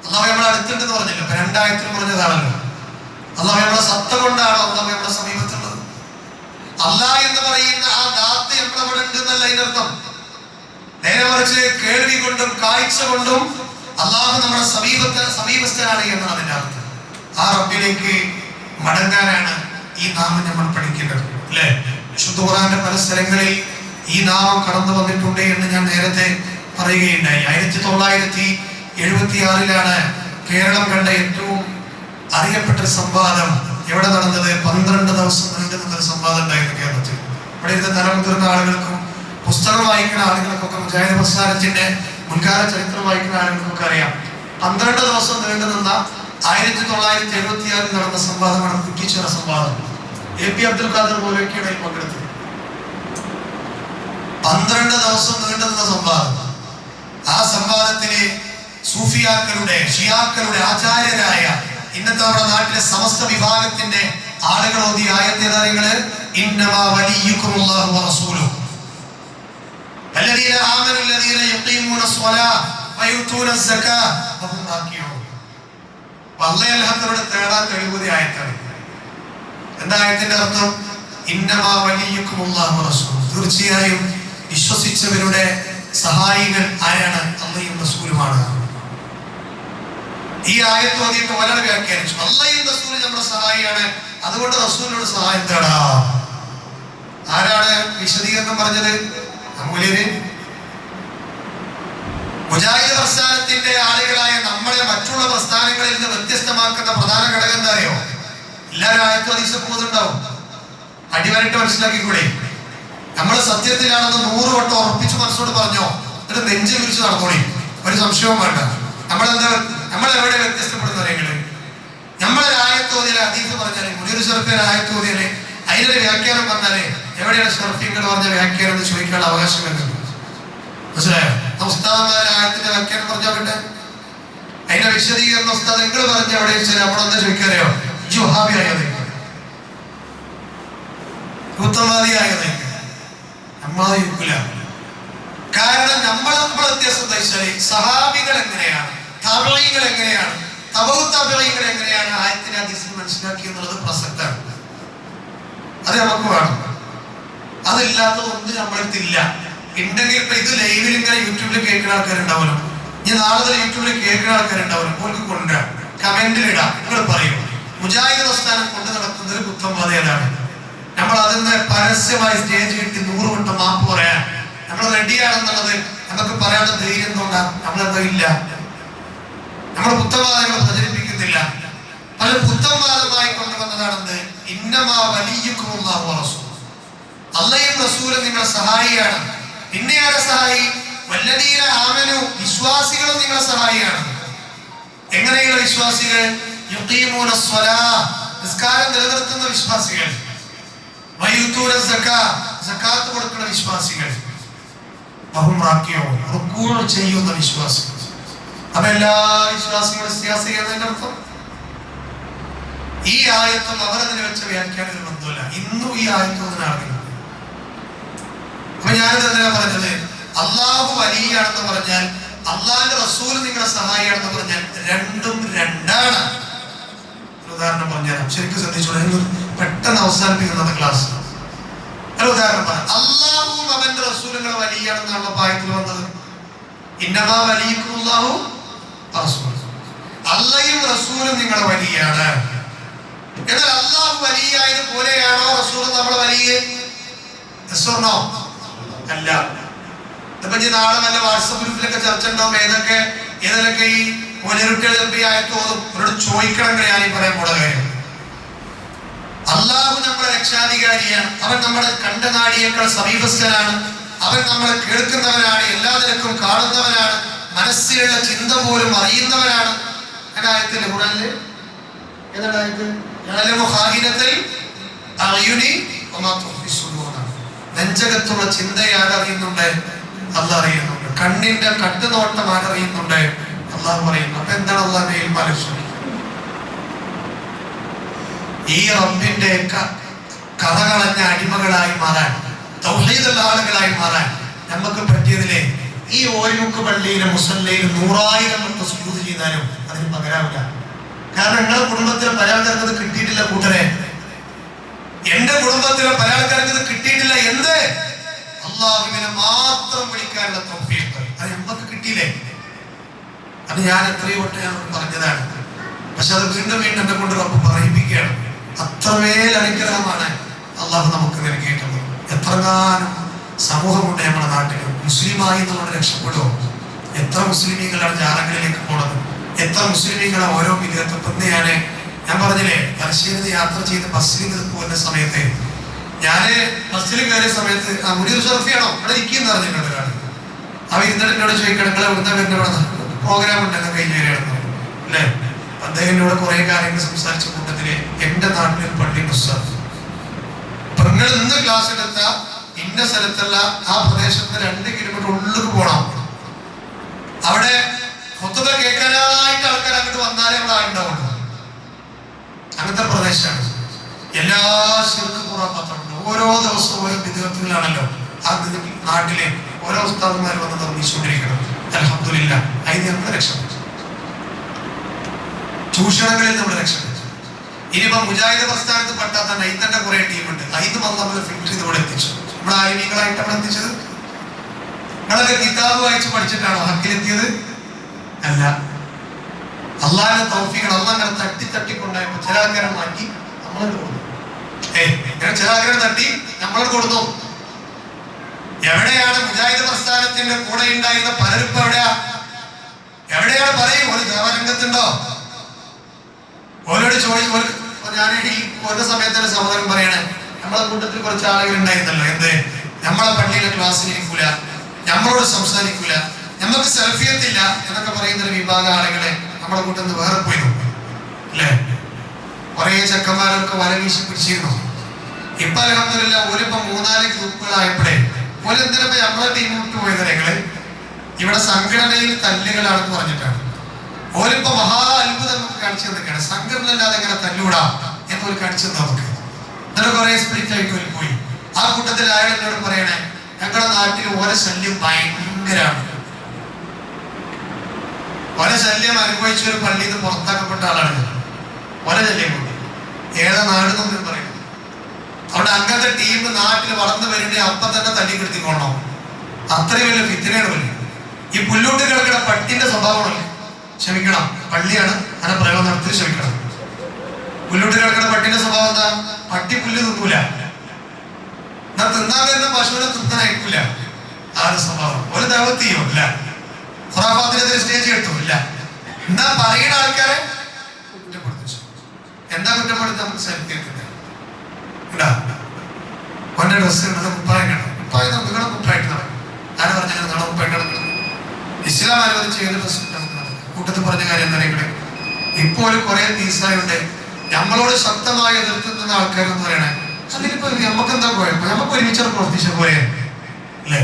Speaker 1: അള്ളാഹു നമ്മളെ അടുത്തുണ്ടെന്ന് പറഞ്ഞില്ല, ഇപ്പൊ 2000 പറഞ്ഞതാണല്ലോ. അള്ളാഹു നമ്മളെ സത്ത കൊണ്ടാണോ അള്ളാഹു നമ്മുടെ സമീപത്തുള്ളത്? അള്ളാഹ് എന്ന് പറയുന്ന ആ ദാത്ത് നമ്മളവിടെ ഉണ്ടെന്നല്ല അതിനർത്ഥം. നേരെ മറിച്ച് കേൾവി കൊണ്ടും കാഴ്ച കൊണ്ടും അള്ളാഹു നമ്മുടെ സമീപസ്ഥനാണ് എന്നാണ് അതിന്റെ അർത്ഥം. ആ റബ്ബിലേക്ക് മടങ്ങാനാണ് ഈ നാമം നമ്മൾ പഠിക്കേണ്ടത്, അല്ലെ? വിശുദ്ധ ഖുർആന്റെ പല സ്ഥലങ്ങളിൽ ഈ നാമം കടന്നു വന്നിട്ടുണ്ട് എന്ന് ഞാൻ നേരത്തെ പറയുകയുണ്ടായി. 1976 കേരളം കണ്ട ഏറ്റവും അറിയപ്പെട്ട സംവാദം എവിടെ നടന്നത്? 12 ദിവസം നീണ്ടു നിന്നൊരു സംവാദം ഉണ്ടായിരുന്നു കേരളത്തിൽ. ഇവിടെ ഇരുന്ന തലമുതിർന്ന ആളുകൾക്കും പുസ്തകം വായിക്കുന്ന ആളുകൾക്കൊക്കെ മുജാഹിദ് പ്രസ്ഥാനത്തിന്റെ മുൻകാല ചരിത്രം വായിക്കുന്ന ആളുകൾക്കൊക്കെ അറിയാം. 12 ദിവസം നീണ്ടു നിന്ന 1976 നടന്ന സംവാദമാണ് കുറ്റിച്ചിറ സംവാദം. എ പി അബ്ദുൽ ഖാദർ മൗലവിയുടെ പങ്കെടുത്തത്. 12 ദിവസം നീണ്ടു നിന്ന സംവാദം. ആ സംവാദത്തില് സൂഫിയാക്കളുടെ ഷിയാക്കളുടെ ആചാര്യരായ ഇന്നത്തെ നമ്മുടെ നാട്ടിലെ സമസ്ത വിഭാഗത്തിന്റെ ആളുകൾ ഓതി ആയത്തേതാരങ്ങള് ഇന്നമാ വലിയുക്കുമുല്ലാഹു വറസൂലുഹു വല്ലദീന ആമനു വല്ലദീന യഖീമൂന സ്വലാ വയുതൂന സക്കാ വഹും റാകിഊൻ. അല്ലാഹുവിനോട് തേടാൻ കഴിവുള്ള ആയത്താണ്. എന്താ ആയത്തിന്റെ അർത്ഥം? ഇന്നമാ വലിയുക്കുമുല്ലാഹു വറസൂലുഹു. തീർച്ചയായും വിശ്വസിച്ചവരുടെ സഹായികൾ ആരാണ്? അല്ലാഹുവും റസൂലുമാണ്. ഈ ആയത്ത് ഓതിയിട്ട് വളരെ വ്യാഖ്യാനിച്ചു. അല്ലാഹുവും റസൂലും നമ്മുടെ സഹായിയാണ്, അതുകൊണ്ട് റസൂലിനോട് സഹായം തേടാം. ആരാണ് വിശദീകരണം പറഞ്ഞത്? മുജാഹിദ് പ്രസ്ഥാനത്തിന്റെ ആളുകളായ നമ്മളെ മറ്റുള്ള പ്രസ്ഥാനങ്ങളിൽ നിന്ന് വ്യത്യസ്തമാക്കുന്ന പ്രധാന ഘടകം എന്താ അറിയോ? എല്ലാവരും ആയത്തും ഹദീസും പോകുന്നുണ്ടാവും. അടിവരട്ട് മനസ്സിലാക്കിക്കൂടെ? നമ്മൾ സത്യത്തിലാണെന്ന് 100 വട്ടം ഉറപ്പിച്ച് മനസ്സോട് പറഞ്ഞോ, എന്നിട്ട് നെഞ്ച് വിരിച്ച് നടന്നോളി, ഒരു സംശയവും വേണ്ട. നമ്മളെവിടെ വ്യത്യസ്തപ്പെടുന്ന കാര്യങ്ങള്? നമ്മളെ ആയത്തോതിയാലെ ഹദീസ് പറഞ്ഞാല്, മുനീർ ഷറഫിയുടെ ആയത്തോതിയാല് അതിനൊരു വ്യാഖ്യാനം പറഞ്ഞാല് എവിടെയാണ് ഷറഫിങ്ങൾ പറഞ്ഞ വ്യാഖ്യാനം എന്ന് ചോദിക്കാനുള്ള അവകാശം വരുന്നത്? മനസ്സിലായോ? ഉസ്താദന്മാരെ ആയത്തിന്റെ വ്യാഖ്യാനം പറഞ്ഞാൽ പിന്നെ അതിന്റെ വിശദീകരണം ഉസ്താദ് നിങ്ങൾ പറഞ്ഞ എവിടെ വെച്ചാൽ നമ്മളെന്താ ചോദിക്കാറിയോ? ജുഹാബി ആയത് യുദ്ധവാദി ആയത് നമ്മളത് ചോദിക്കില്ല. കാരണം നമ്മളെ വ്യത്യാസം എന്താ വെച്ചാല് സഹാബികൾ എങ്ങനെയാണ്, താബഈങ്ങൾ എങ്ങനെയാണ്, തബഉ താബഈങ്ങൾ എങ്ങനെയാണ് ആയത്തിന്റെ ഹദീസിൽ മനസ്സിലാക്കി എന്നുള്ളത് പ്രസക്തമാണ്. അത് നമുക്ക് വേണം. അതില്ലാത്തതൊന്നും നമ്മളെടുത്തില്ല. ഉണ്ടെങ്കിൽ ഇപ്പൊ ഇത് ലൈവിൽ ഇങ്ങനെ യൂട്യൂബിൽ കേൾക്കുന്ന ആൾക്കാരുണ്ടാവല്ലോ, ഇനി നാളെ തന്നെ യൂട്യൂബിൽ കേൾക്കുന്ന ആൾക്കാരുണ്ടാവല്ലോ, ഓർക്ക് കൊണ്ടുവരാം, കമന്റിൽ ഇടാം. നിങ്ങൾ പറയും മുജാഹിദ് പ്രസ്ഥാനം കൊണ്ട് നടക്കുന്നത് കുറ്റംവാദികളാണ്. നമ്മൾ അതിന് പരസ്യമായി സ്റ്റേജ് കിട്ടി 100 വട്ടം മാപ്പ് പറയാൻ നമ്മൾ റെഡിയാണെന്നുള്ളത് നമുക്ക് പറയാനുള്ള ധൈര്യം എന്തുകൊണ്ടാ? നമ്മളെന്തോ ഇല്ല. നമ്മൾ പുത്തംവാദങ്ങൾ പ്രചരിപ്പിക്കുന്നില്ല. പല പുത്തംവാദമായി കൊണ്ടുവന്നതാണെന്ന് ഇന്നമാ വലിയുക്കുമുല്ലാഹു വറസൂലുഹു. അല്ലാഹുവും റസൂലും നിങ്ങളുടെ സഹായിയാണ്. പിന്നെ ആരെ സഹായി? വല്ലദീന ആമനു, വിശ്വാസികളും നിങ്ങളുടെ സഹായിയാണ്. എങ്ങനെയുള്ള വിശ്വാസികൾ? യുഖീമൂന സ്വലാഹ്, നിസ്കാരം നിലനിർത്തുന്ന വിശ്വാസികൾ. വയുതൂന സക്കാ, സക്കാത്ത് കൊടുക്കുന്ന വിശ്വാസികൾ. വഹും റാകിഊൻ, റുകൂഉ ചെയ്യുന്ന വിശ്വാസികൾ. അപ്പൊ എല്ലാ വിശ്വാസികളും സിയാസികളുടെ അർത്ഥം ഈ ആയത്തും അവരതിനെ വെച്ച വ്യാഖ്യാനത്തിൽ ബന്ധമില്ല. ഇന്നും ഈ ആയത്തും അതിനാണ്. അപ്പൊ ഞാനിത് എന്തിനാ പറഞ്ഞത്? അള്ളാഹു വലിയാണെന്ന് പറഞ്ഞാൽ അള്ളാഹിന്റെ റസൂൽ നിങ്ങളുടെ സഹായിയാണെന്ന് പറഞ്ഞാൽ രണ്ടും രണ്ടാണ്. ഒരു ഉദാഹരണം പറഞ്ഞാൽ ശരിക്കും ശ്രദ്ധിച്ചോളൂ, പെട്ടെന്ന് അവസാനിപ്പിക്കുന്നത് ക്ലാസ്. ഒരു ഉദാഹരണം പറയാം. അള്ളാഹുവും അവന്റെ റസൂലുകൾ വലിയാണെന്നാണല്ലോ പായത്തിൽ വന്നത്. ഇന്നമാ വലിയുക്കുമുല്ലാഹു വറസൂലുഹു. അള്ളയും റസൂലും നിങ്ങളുടെ വലിയാണ്. എന്നാൽ അള്ളാഹു വലിയായത് പോലെയാണോ റസൂൽ നമ്മളെ വലിയ? അല്ല. ഇപ്പൊ നാളെ വല്ല വാട്സപ്പ് ഗ്രൂപ്പിലൊക്കെ ചർച്ച ഉണ്ടാവും. ഏതൊക്കെ ഈ മുനീറുട്ടികൾ ചിലപ്പോൾ ഈ ആയത്തോതും അവരോട് ചോദിക്കണം. ഞാൻ ഈ പറയാൻ പോണ കാര്യം, അള്ളാഹു നമ്മുടെ രക്ഷാധികാരിയാണ്. അവൻ നമ്മുടെ കണ്ടനാടിയേക്കാൾ സമീപസ്ഥനാണ്. അവൻ നമ്മളെ കേൾക്കുന്നവനാണ്, എല്ലാ നിലക്കും കാണുന്നവനാണ്, മനസ്സിലുള്ള ചിന്ത പോലും അറിയുന്നവനാണ്. ആയത്തില്ലേ ഖുർആനില്? ഏതാണ് ആയത്ത്? നെഞ്ചകത്തുള്ള ചിന്ത ആരറിയുന്നുണ്ട്? അള്ളാഹ് അറിയുന്നുണ്ട്. കണ്ണിന്റെ കട്ടുനോട്ടം ആരറിയുന്നുണ്ട്? അള്ളാഹു പറയുന്നു. അപ്പൊ എന്താണ് അള്ളാഹുവിന്റെ ഇൽമാലക്ഷ്യം? ഈ റബ്ബിന്റെ കഥകളഞ്ഞ അടിമകളായി മാറാൻ, തൗഹീദുള്ള ആളുകളായി മാറാൻ നമുക്ക് പറ്റിയതിലെ ഈ ഓരിമുക്ക് പള്ളിയിലെ മുസല്ലയിൽ 100,000 വട്ടം സുജൂദ് ചെയ്താലും അതിന് പകരാവില്ല. കാരണം നിങ്ങളുടെ കുടുംബത്തിലെ പല ആൾക്കാർക്ക് കിട്ടിയിട്ടില്ല കൂട്ടരെ. എന്റെ കുടുംബത്തിലെ പല ആൾക്കാർക്ക് കിട്ടിയിട്ടില്ല. എന്ത്? അള്ളാഹുവിനെ മാത്രം വിളിക്കാനുള്ള തൗഫീഖ് അത് നമുക്ക് കിട്ടിയില്ലേ? അത് ഞാൻ എത്രയോ വട്ടം ഞാൻ പറഞ്ഞതാണ്. പക്ഷെ അത് വീണ്ടും വീണ്ടും എന്നെ കൊണ്ട് റബ്ബ് പറയിപ്പിക്കുകയാണ്. അത്രമേൽ അനുഗ്രഹമാണ് അള്ളാഹു നമുക്ക് നൽകിയിട്ടുള്ളത്. എത്രങ്ങാനും സമൂഹമുണ്ട് നമ്മുടെ നാട്ടിൽ. മുസ്ലിമായി നമ്മൾ രക്ഷപ്പെടുമോ? എത്ര മുസ്ലിമീങ്ങളാണ് ജാറങ്ങളിലേക്ക് പോണത്, എത്ര മുസ്ലിമീങ്ങളാണ് ഓരോ വിധത്തിൽ. ഞാൻ പറഞ്ഞില്ലേ, തലശ്ശേരി നിന്ന് യാത്ര ചെയ്ത് ബസ്സിൽ നിന്ന് പോകുന്ന സമയത്ത് ഞാന് ബസ്സിൽ കയറിയ സമയത്ത് മുനീർ ഷറഫിയാണോ ഇവിടെ ഇരിക്കുന്ന അറിഞ്ഞിട്ടുണ്ട് ഒരാൾ. അവ ഇരുന്നിട്ട് എന്നോട് ചോദിക്കണം, നിങ്ങളെ എവിടുന്ന വരുന്ന പ്രോഗ്രാം ഉണ്ടെന്ന് കഴിഞ്ഞ വരികയാണെന്ന് അല്ലേ. അദ്ദേഹം എന്നോട് കുറെ കാര്യങ്ങൾ സംസാരിച്ച കൂട്ടത്തില് എന്റെ നാട്ടിൽ പള്ളി ഉസ്താദ്, നിങ്ങൾ ഇന്ന് ക്ലാസ് എടുത്ത ഇന്ന സ്ഥലത്തുള്ള ആ പ്രദേശത്ത് 2 കിലോമീറ്റർ ഉള്ളിലേക്ക് പോകണം. അവിടെ ഖുതുബ കേൾക്കാനായിട്ട് ആൾക്കാർ അങ്ങോട്ട് വന്നാലേ അവിടെ ആളുണ്ടാവുള്ളൂ. അങ്ങനത്തെ പ്രദേശമാണ്. എല്ലാ ശിർക്ക് ഖുറാഫാത്തുണ്ട്. ഓരോ ദിവസവും ഓരോ വിദ്യാർത്ഥികളാണല്ലോ ആ നാട്ടിലെ ഓരോ ഉസ്താദന്മാർ വന്ന് നിർമ്മിച്ചുകൊണ്ടിരിക്കണം. അൽഹംദുലില്ലാഹ് അതിന് നമ്മൾ രക്ഷപ്പെട്ടു, ചൂഷണങ്ങളിൽ നമ്മൾ രക്ഷപ്പെട്ടു. ഇനിയിപ്പോ മുജാഹിദ് പ്രസ്ഥാനത്ത് പെട്ടാത്ത നൈത്തന്റെ കുറെ ടീമുണ്ട്. അതിന് വന്ന് നമ്മൾ ഫിൽറ്റർ ചെയ്തോടെ എത്തിച്ചു. നമ്മൾ ആലിമീങ്ങളായിട്ട് നമ്മൾ എത്തിച്ചത്. നിങ്ങളൊക്കെ കിതാബ് വായിച്ച് പഠിച്ചിട്ടാണോ ഹക്കിലെത്തിയത്? അല്ല. അള്ളാഹിന്റെ തൗഫീഖ്, അള്ളാഹ് അങ്ങനെ തട്ടിക്കൊണ്ടായപ്പോ ചില ആൾക്കാരെ മാറ്റി നമ്മളോട് കൊടുത്തു. ചില ആൾക്കാരെ തട്ടി നമ്മളോട് കൊടുത്തു. എവിടെയാണ് മുജാഹിദ് പ്രസ്ഥാനത്തിന്റെ കൂടെ ഉണ്ടായിരുന്ന പലരും ഇപ്പൊ എവിടെയാണ് പറയും? ഒരു ദേവരംഗത്തുണ്ടോ? ഓരോട് ചോദിച്ചു. ഞാൻ ഈ ഒരു സമയത്തിന്റെ സഹോദരൻ പറയണേ, നമ്മളെ കൂട്ടത്തിൽ കുറച്ച് ആളുകൾ ഉണ്ടായിരുന്നല്ലോ, എന്ത് നമ്മളെ പള്ളിയിലെ ക്ലാസ്സിൽ ഇരിക്കൂല, നമ്മളോട് സംസാരിക്കൂല, നമുക്ക് സെൽഫിയത്തില്ല എന്നൊക്കെ പറയുന്ന ഒരു വിഭാഗം ആളുകളെ നമ്മളെ കൂട്ടത്തിൽ നിന്ന് വേറെ പോയി നോക്കും അല്ലേ. കുറെ ചെക്കന്മാരൊക്കെ വല വീശി പിടിച്ചിരുന്നു. ഇപ്പൊ അൽഹംദുലില്ലാഹ് ഓരിപ്പോ 3-4 ഗ്രൂപ്പുകളായപ്പോഴേ ഓരെന്തിനപ്പോ നമ്മളെ ടീം വിട്ടു പോയത്? ഞങ്ങള് ഇവിടെ സംഘടനയിൽ തല്ലുകളാണെന്ന് പറഞ്ഞിട്ടാണ്. ഓരിപ്പോ മഹാ അത്ഭുതം നമുക്ക് കാണിച്ചു തന്നിട്ടാണ്. സംഘടന അല്ലാതെ എങ്ങനെ തല്ലൂടാം എന്നൊരു കാണിച്ചു തന്നെ നമുക്ക്. എന്നിട്ട് കുറെ സ്പ്ലിറ്റ് ആയിട്ട് ഒരു പോയി. ആ കൂട്ടത്തിൽ അയാൾ എന്നോട് പറയണേ, ഞങ്ങളുടെ നാട്ടിൽ ഓരോ ശല്യം ഭയങ്കരമാണ്. ഓരോ ശല്യം അനുഭവിച്ച ഒരു പള്ളിയിൽ നിന്ന് പുറത്താക്കപ്പെട്ട ആളാണ് ഞാൻ. ഓരോ ശല്യം കൊണ്ട് ഏതാ നാടെന്നൊന്നും പറയുന്നത്. അവിടെ അങ്ങനത്തെ ടീം നാട്ടിൽ വളർന്നു വരുന്നുണ്ടെങ്കിൽ അപ്പം തന്നെ തല്ലിക്കെടുത്തിക്കൊള്ളണം. അത്രയും വലിയ ഫിത്തിനയാണ് വലിയ. ഈ പുല്ലൂട്ട് കിടക്കുന്ന പട്ടിന്റെ സ്വഭാവമല്ലേ. ക്ഷമിക്കണം, പള്ളിയാണ് അങ്ങനെ പ്രയോഗം നടത്തി ക്ഷമിക്കണം. പുല്ലൂട്ട് കിടക്കുന്ന പട്ടിന്റെ സ്വഭാവം എന്താ? പട്ടി പുല്ല് തിന്നൂല, എന്നാൽ തിന്നാൻ വരുന്ന പശുവിനെ തിന്നാൻ അയക്കൂല. ആ ഒരു സ്വഭാവം. ഒരു ദൈവത്തെയോ ഇല്ല, ഖുറാഫാത്തിനെതിരെ സ്റ്റേജ് കിട്ടും ഇല്ല. എന്നാ പറയുന്ന ആൾക്കാരെ കുറ്റപ്പെടുത്തിച്ചു. എന്താ കുറ്റപ്പെടുത്തി? നമുക്ക് സെൽഫി കിട്ടില്ല. ഓന്റെ ഡ്രസ്സ് ഇടുന്നത് കുപ്പായം കിട്ടും. കുപ്പായം നിങ്ങളെ കുപ്പായിട്ട് നടക്കും. ആര് പറഞ്ഞാൽ നാളെ കുപ്പായിട്ട് നടക്കുന്നത്? ഇസ്ലാം അനുവദിച്ച് ഏത് ഡ്രസ്സ് നമുക്ക് നടക്കും. കൂട്ടത്തിൽ പറഞ്ഞ കാര്യം എന്താ ഇവിടെ? ഇപ്പൊ ഒരു കുറെ തീസായുണ്ട് നമ്മളോട് ശക്തമായി എതിർത്തുന്ന ആൾക്കാരെന്ന് പറയണേ. അതിലിപ്പോ നമുക്ക് എന്താ കുഴപ്പം? നമുക്ക് ഒരുമിച്ച് പ്രവർത്തിച്ച പോലെ അല്ലേ?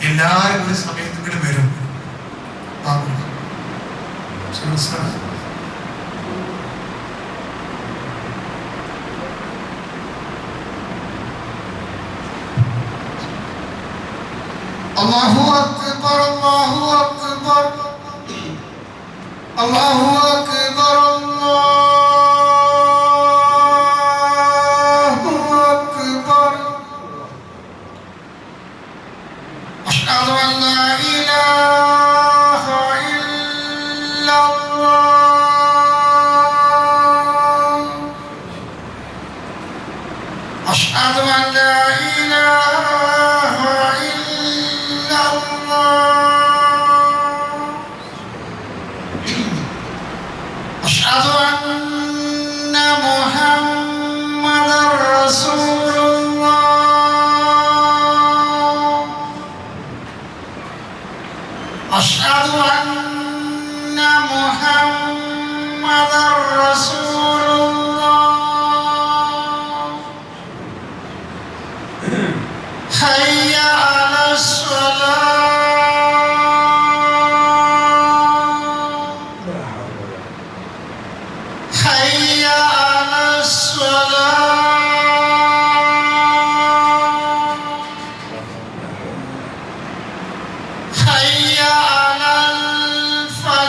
Speaker 1: എല്ലാരും ഒരു സമയത്ത് ഇങ്ങോട്ട് വരും.
Speaker 2: അല്ലാഹു അക്ബർ, അല്ലാഹു അക്ബർ, അല്ലാഹു അക്ബർ, അല്ലാഹു അക്ബർ. അഷ്ഹദു അൻ ലാ ഇലാഹ ഇല്ലല്ലാഹ്, അഷ്ഹദു അൻ ലാ ഇലാഹ أشهد أن محمدًا رسول الله، أشهد أن محمدًا رسول الله. حي على الصلاة، حي على الصلاة، حي على الفلاح،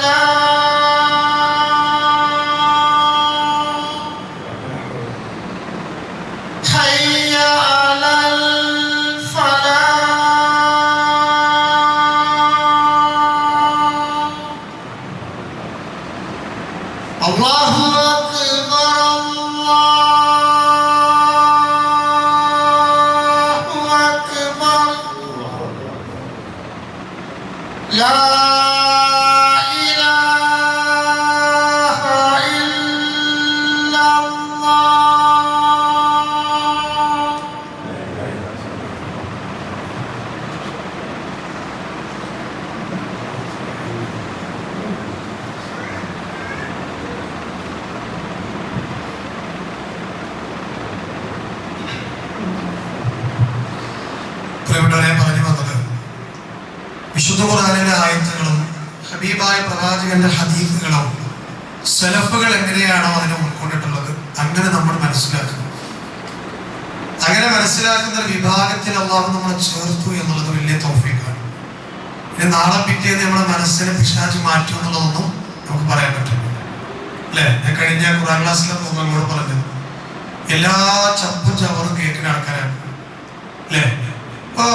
Speaker 2: حي على الفلاح. الله أكبر، الله
Speaker 1: ഹബീബായ പ്രവാചകന്റെ ഹദീസുകളോ സലഫുകൾ എങ്ങനെയാണോ അതിനെ ഉൾക്കൊണ്ടിട്ടുള്ളത് അങ്ങനെ നമ്മൾ മനസ്സിലാക്കണം. അങ്ങനെ മനസ്സിലാക്കുന്ന ഒരു വിഭാഗത്തിൽ അള്ളാഹു നമ്മളെ ചേർത്തു എന്നുള്ളത് വലിയ തൗഫീഖാണ്. ഇനി നാളെ പിറ്റേന്ന് നമ്മുടെ മനസ്സിനെ പിശാച് മാറ്റും എന്നുള്ളതൊന്നും നമുക്ക് പറയാൻ പറ്റില്ല അല്ലേ? ഞാൻ കഴിഞ്ഞ ഖുർആൻ ക്ലാസ്സിലൊക്കെ നമ്മളോട് പറഞ്ഞത് എല്ലാ ചപ്പും ചവറും കേൾക്കുന്ന ആൾക്കാരാണ് അല്ലേ? ഇപ്പോ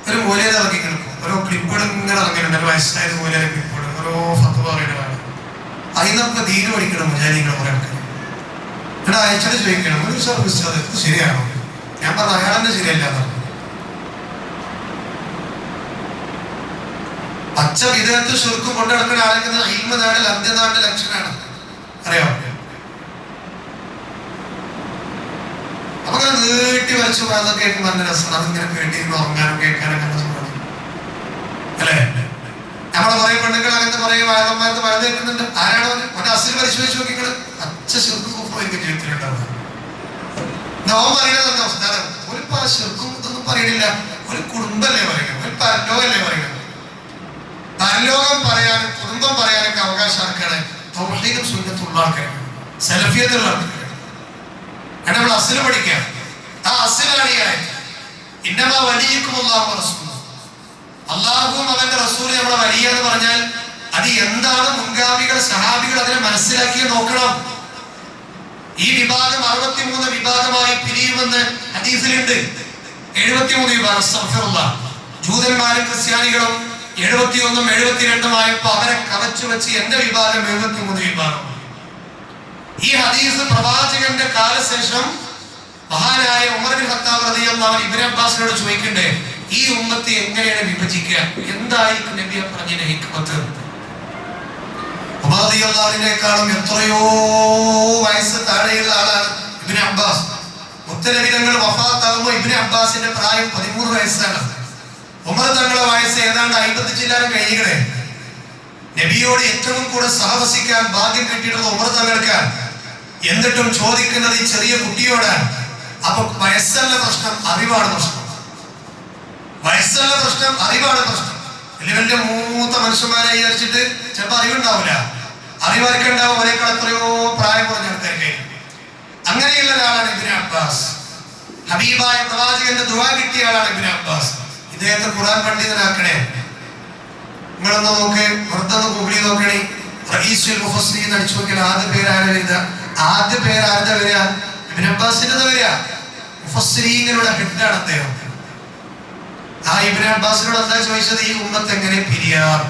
Speaker 1: ഒരു മൂലയിൽ ഇറങ്ങി കിടക്കും, ഓരോ ക്ലിപ്പുകൾ ഇങ്ങനെ ഇറങ്ങിയിട്ടുണ്ട്. ഒരു വയസ്സായ മൂലയിലെ ക്ലിപ്പുകൾ, ഓരോ ഫത്വ പറയുന്നതാണ്. അതിൽ നമുക്ക് ദീന് പഠിക്കണം. മുജാഹിദീങ്ങളെ കുറെ ആൾക്കാർ എന്നിട്ട് അയച്ചിട്ട് ചോദിക്കണം, ഒരു സർവീസ് അത് ശരിയാണോ? ഞാൻ പറഞ്ഞു അയാളെന്നെ ശരിയല്ല എന്നാണ്. പച്ച വിധേയത്തിൽ ശുർക്കും കൊണ്ടു നടക്കുന്ന ആളെക്കുന്ന ഇൽമ നാടിൽ അന്ത്യനാടിന്റെ ലക്ഷണമാണ്. അറിയാം, അപ്പൊ നീട്ടി വരച്ചു അതൊക്കെ കേൾക്കുമ്പോൾ നല്ല രസമാണ്. അതിങ്ങനെ കേട്ടിരുന്ന് ഉറങ്ങാനും കേൾക്കാനൊക്കെ അല്ലേ? നമ്മളെ കുറെ പെണ്ണുങ്ങൾ അങ്ങനത്തെ കുറെ വയലന്മാരത്ത് വയൽ കേൾക്കുന്നുണ്ട്. ആരാണോ മറ്റേ അസിൽ പരിശോധിച്ച് നോക്കിങ്ങള് പച്ച ശുർക്കും കുഫ്റും ജീവിതത്തിലുണ്ടാവുക. നോം പറയുന്നത് അവസ്ഥാനം ഒരു ശുർക്കും ഇതൊന്നും പറയണില്ല. ഒരു കുടുംബല്ലേ പറയുന്നത്, ഒരു പരലോകല്ലേ പറയുന്നത്. പരലോകം പറയാനും കുടുംബം പറയാനൊക്കെ അവകാശം ആർക്കാണ്? തൗഹീദും സുന്നത്തുള്ള ആൾക്കാരാണ്, സലഫിയത്തുള്ള ആൾക്കാരാണ്. നമ്മൾ അസില് പഠിക്കാം. ആ അസിലാണ് ഈ ആയത്ത്. ഇന്നമാ വലിയക്കും അല്ലാഹു റസൂലുഹു, അല്ലാഹുവും അവന്റെ റസൂലും നമ്മളെ വലിയ എന്ന് പറഞ്ഞാൽ അത് എന്താണ്? മുൻഗാമികൾ സഹാബികൾ അതിനെ മനസ്സിലാക്കി നോക്കണം. ഈ വിഭാഗം 63 വിഭാഗമായി പിരിയുമെന്ന് ഹദീസിലുണ്ട്. 73 വിഭാഗം അസ്തഗ്ഫിറുല്ലാഹ്. ജൂതന്മാരും ക്രിസ്ത്യാനികളും 71ഉം 72ഉം ആയപ്പോ അവരെ കവച്ചു വെച്ച് എന്റെ വിഭാഗം 73 വിഭാഗം. ഈ ഹദീസ് പ്രവാചകന്റെ കാലശേഷം മഹാനായ ഉമർ ബിൻ ഖത്താബ് റളിയല്ലാഹു അൻഹു ഇബ്നു അബ്ബാസിനോട് ചോദിക്കണ്ടേ, ഈ ഉമ്മത്ത് എങ്ങനെയാണ് വിഭജിക്കുക? എന്തായിരിക്കും നബിയെ പറഞ്ഞതിന്റെ ഹിക്മത്ത്? ഉമർ റളിയല്ലാഹു അൻഹുവിനേക്കാളും എത്രയോ വയസ്സ് താഴെയുള്ള ആളാണ് ഇബ്നു അബ്ബാസ്. മുത്തനബി തങ്ങൾ വഫാത്താകുമ്പോൾ ഇബ്നു അബ്ബാസിന്റെ പ്രായം 13 വയസ്സാണ്. ഉമർ തങ്ങളുടെ വയസ്സ് ഏതാണ്ട് 50 ചില്ലാനും കഴിഞ്ഞേ. നബിയോട് ഏറ്റവും കൂടുതൽ സഹവസിക്കാൻ ഭാഗ്യം കിട്ടിയിട്ടുള്ളത് ഉമർ തങ്ങൾക്കാണ്. എന്നിട്ടും ചോദിക്കുന്നത് ഈ ചെറിയ കുട്ടിയോടാണ്. അപ്പൊ വയസ്സല്ല പ്രശ്നം, അറിവാണ് പ്രശ്നം. വയസ്സല്ല പ്രശ്നം, അറിവാണ് പ്രശ്നം. വലിയ വലിയ മൂത്ത മനുഷ്യന്മാരെ വിചാരിച്ചിട്ട് ചിലപ്പോൾ അറിവുണ്ടാവില്ല. അറിവാർക്കുണ്ടാവും ഒരേക്കാൾ എത്രയോ പ്രായം കുറഞ്ഞ ആൾക്കാർക്ക്. അങ്ങനെയുള്ള ഒരാളാണ് ഇബ്നു അബ്ബാസ്. ഹബീബായ പ്രവാചകന്റെ ദുആ കിട്ടിയ ആളാണ് ഇബ്നു അബ്ബാസ്. ഇദ്ദേഹത്തെ ഖുർആൻ പണ്ഡിതനാക്കണേ. നിങ്ങളൊന്ന് നോക്ക്, വെറുതെ ഗൂഗിൾ ചെയ്ത് നോക്കണേ. റഈസുൽ മുഫസ്സിരീൻ അടിച്ചു നോക്കിയാൽ ആദ്യ പേര് ആരാ വരിക? ആദ്യ പേര് ആരുടെ വരിക? ഇബ്നു അബ്ബാസിന്റെ വരിക. മുഫസ്സിരീങ്ങളുടെ ഹെഡാണ് അദ്ദേഹം. ആ ഇബ്നു അബ്ബാസിനോട് എന്താ ചോദിച്ചത്? ഈ ഉമ്മത്ത് എങ്ങനെ പിരിയാം?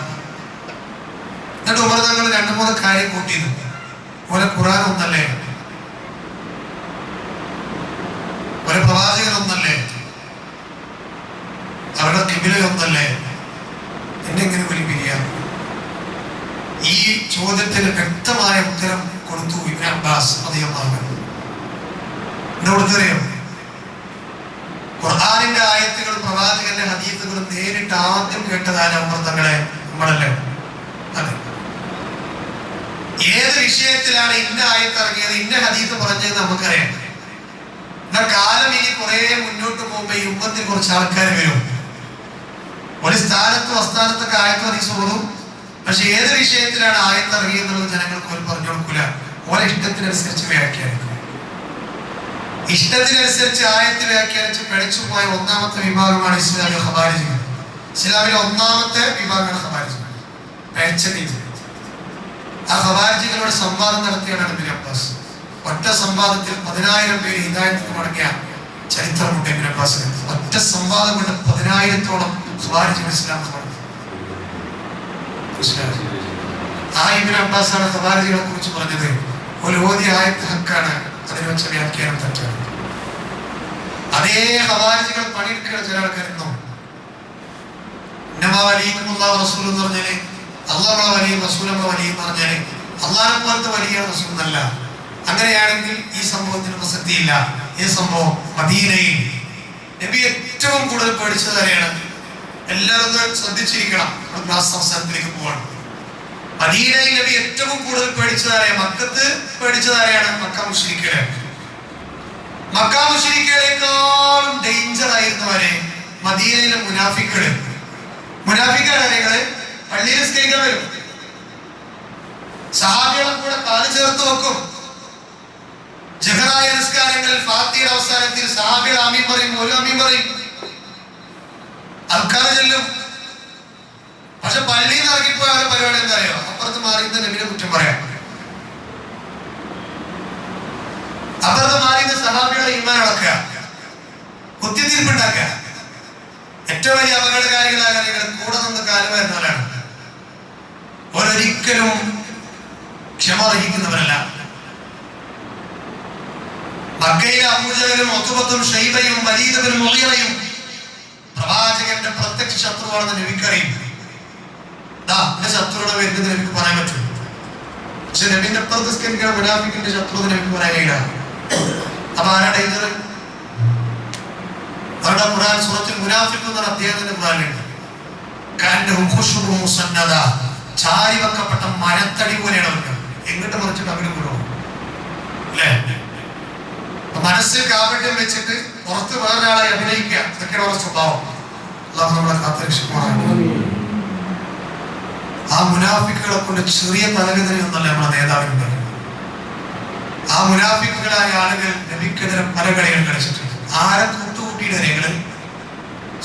Speaker 1: എന്നിട്ട് ഉമർ തങ്ങൾ 2-3 കാര്യം കൂട്ടിയിരുന്നു. ഒരു ഖുർആൻ ഒന്നല്ലേ, ഒരു പ്രവാചകൻ ഒന്നല്ലേ, അവരുടെ ഖിബില ഒന്നല്ലേ, എന്നെ എങ്ങനെ ഒരു പിരിയാം? ഈ ചോദ്യത്തിന് വ്യക്തമായ ഉത്തരം കൊടുത്തു ഇബ്നു അബ്ബാസ് റളിയല്ലാഹു അൻഹു. എന്താ കൊടുത്തറിയോ? ഖുർആനിന്റെ ആയത്തുകളും പ്രവാചകന്റെ ഹദീസുകളും നേരിട്ട് ആദ്യം കേട്ടതായ ഉമർ തങ്ങളെ നമ്മളല്ലേ? അതെ. ഏത് വിഷയത്തിലാണ് ഇന്ന ആയത്ത് ഇറങ്ങിയത്, ഇന്ന ഹദീസ് പറഞ്ഞത് നമുക്കറിയാം. എന്നാൽ കാലം ഇനി കുറെ മുന്നോട്ട് പോകുമ്പോ ഈ ഉമ്മത്തിൽ കുറച്ച് ആൾക്കാർ വരും. ഒരു സ്ഥാനത്തും അസ്ഥാനത്തൊക്കെ ആയത്ത് ഹദീസ് ഓതും. പക്ഷെ ഏത് വിഷയത്തിലാണ് ആയത്ത് ഇറങ്ങിയെന്നുള്ളത് ജനങ്ങൾക്ക് ഒരു പറഞ്ഞു കൊടുക്കൂല. ഓരോ ഇഷ്ടത്തിനനുസരിച്ച് വ്യാഖ്യാനിക്കും. ഇഷ്ടത്തിനനുസരിച്ച് ആയത്ത് വ്യാഖ്യാനിച്ച് പിഴച്ചു പോയ ഒന്നാമത്തെ വിഭാഗമാണ് ഇസ്ലാമിലെ ഖവാരിജികൾ. ഇസ്ലാമിലെ ഒന്നാമത്തെ വിഭാഗമാണ് ഖവാരിജികൾ. ആ ഖവാരിജികളോട് സംവാദം നടത്തിയാണ് ഇബ്നു അബ്ബാസ്. ഒറ്റ സംവാദത്തിൽ 10,000 പേര് ഹിദായത്തിന് മടങ്ങിയ ചരിത്രമുണ്ട് ഇബ്നു അബ്ബാസിന്. ഒറ്റ സംവാദം കൊണ്ട് 10,000-ഓളം ഖവാരിജികൾ ഇസ്ലാം മടങ്ങി. ആ ഇബ്നു അബ്ബാസാണ് ഖവാരിജികളെ കുറിച്ച് പറഞ്ഞത്, ഒരു ഓതിയ ആയത്ത് ഹക്കാണ്, അതിനെ വെച്ച വ്യാഖ്യാനം തെറ്റാണ്. അതേ ഖവാരിജികൾ പണിയെടുക്കുന്ന ചില ആൾക്കാരുന്നു. ഇന്നമാ വലിയക്കുമുല്ലാഹു റസൂൽ എന്ന് പറഞ്ഞാല് അള്ളാഹ് നമ്മളെ വലിയ, റസൂൽ നമ്മളെ വലിയ എന്ന് പറഞ്ഞാല് അള്ളാഹിനെ പോലത്തെ വലിയ റസൂൽ എന്നല്ല. അങ്ങനെയാണെങ്കിൽ ഈ സംഭവത്തിന് പ്രസക്തിയില്ല. ഈ സംഭവം മദീനയിൽ നബി ഏറ്റവും കൂടുതൽ പേടിച്ചത് ആരെയാണ്? എല്ലാവരും ശ്രദ്ധിച്ചിരിക്കണം. ക്ലാസ് അവസാനത്തിലേക്ക് പോവാണ്. മദീനയിൽ നബി ഏറ്റവും കൂടുതൽ പേടിച്ചതാരെയാണ്? മക്കത്ത് പേടിച്ചതാരെയാണ്? മക്ക മുശ്രിക്കുകളെ. മക്ക മുശ്രിക്കുകളെക്കാളും ഡേഞ്ചർ ആയിരുന്നവരെ മദീനയിലെ മുനാഫിക്കുകള്. മുനാഫിക്കുകൾ ആരെയാണ്? പള്ളിയിൽ നിസ്കരിക്കാൻ വരും. സഹാബികളെ കൂടെ കാല് ചേർത്ത് വെക്കും. ജഹറായ നിസ്കാരങ്ങളിൽ ഫാത്തിഹയുടെ അവസാനത്തിൽ സഹാബികൾ ആമീൻ പറയും, ഓരോ ആമീൻ പറയും, ആൾക്കാരെ ചെല്ലും. പക്ഷെ പള്ളിയിൽ നിന്ന് ഇറങ്ങിപ്പോയ അവരുടെ പരിപാടി എന്താ അറിയോ? അപ്പുറത്ത് മാറിയുന്ന നബിനെ കുറ്റം പറയാം. അപ്പുറത്ത് മാറിയുന്ന സഹാബികളെ ഈമാൻ അളക്കുക, കുത്തിത്തിരിപ്പുണ്ടാക്കുക. ഏറ്റവും വലിയ അപകടകാരികളായ കാര്യങ്ങൾ കൂടെ നിന്ന് കാലം വരുന്നവരാണ്. ഓരൊരിക്കലും ക്ഷമ അർഹിക്കുന്നവരല്ല. മക്കയിലെ അബൂജഹലും ഉത്ബത്തും ഷൈബയും വലീദ് ബിൻ മുഗീറയും പ്രവാചകന്റെ പ്രത്യക്ഷ ശത്രുവാണെന്ന് നബിക്കറിയും. എന്റെ ശത്രുവിടെ വരുന്നത് നബിക്ക് പറയാൻ പറ്റും. പക്ഷെ നബിന്റെ പ്രതിസ്കരിക്കുന്ന മുനാഫിക്കിന്റെ ശത്രു നബിക്ക് പറയാൻ കഴിയില്ല. അപ്പൊ ആരാ ഡേഞ്ചർ? അവരുടെ ഖുർആൻ സൂറത്തുൽ മുനാഫിഖ് എന്ന അധ്യായത്തിന്റെ ഖുർആനിലുണ്ട്. കാന്നഹും ഖുശുബുൻ മുസന്നദ, ചാരി വെക്കപ്പെട്ട മരത്തടി പോലെയാണ് അവർക്ക്. എങ്ങോട്ട് മറിച്ചിട്ട് അങ്ങനെ കൊണ്ടുപോകും അല്ലേ? മനസ്സിൽ കാപട്യം വെച്ചിട്ട് പുറത്ത് വേറൊരാളെ അഭിനയിക്കുക, ഇതൊക്കെയാണ് അവരുടെ സ്വഭാവം. അല്ലാഹു നമ്മളെ കാത്തുരക്ഷിക്കുമാറാകട്ടെ. ആ മുനാഫിക്കുകളെ കൊണ്ട് ചെറിയ തലവേദനയൊന്നല്ല നമ്മുടെ നേതാവിനുണ്ട്. ആ മുനാഫിക്കുകളായ ആളുകൾ നബിക്കെതിരെ പല കളികൾ കളിച്ചിട്ടുണ്ട്. ആരെ കൂട്ടുകൂട്ടിയുടെ നിങ്ങള്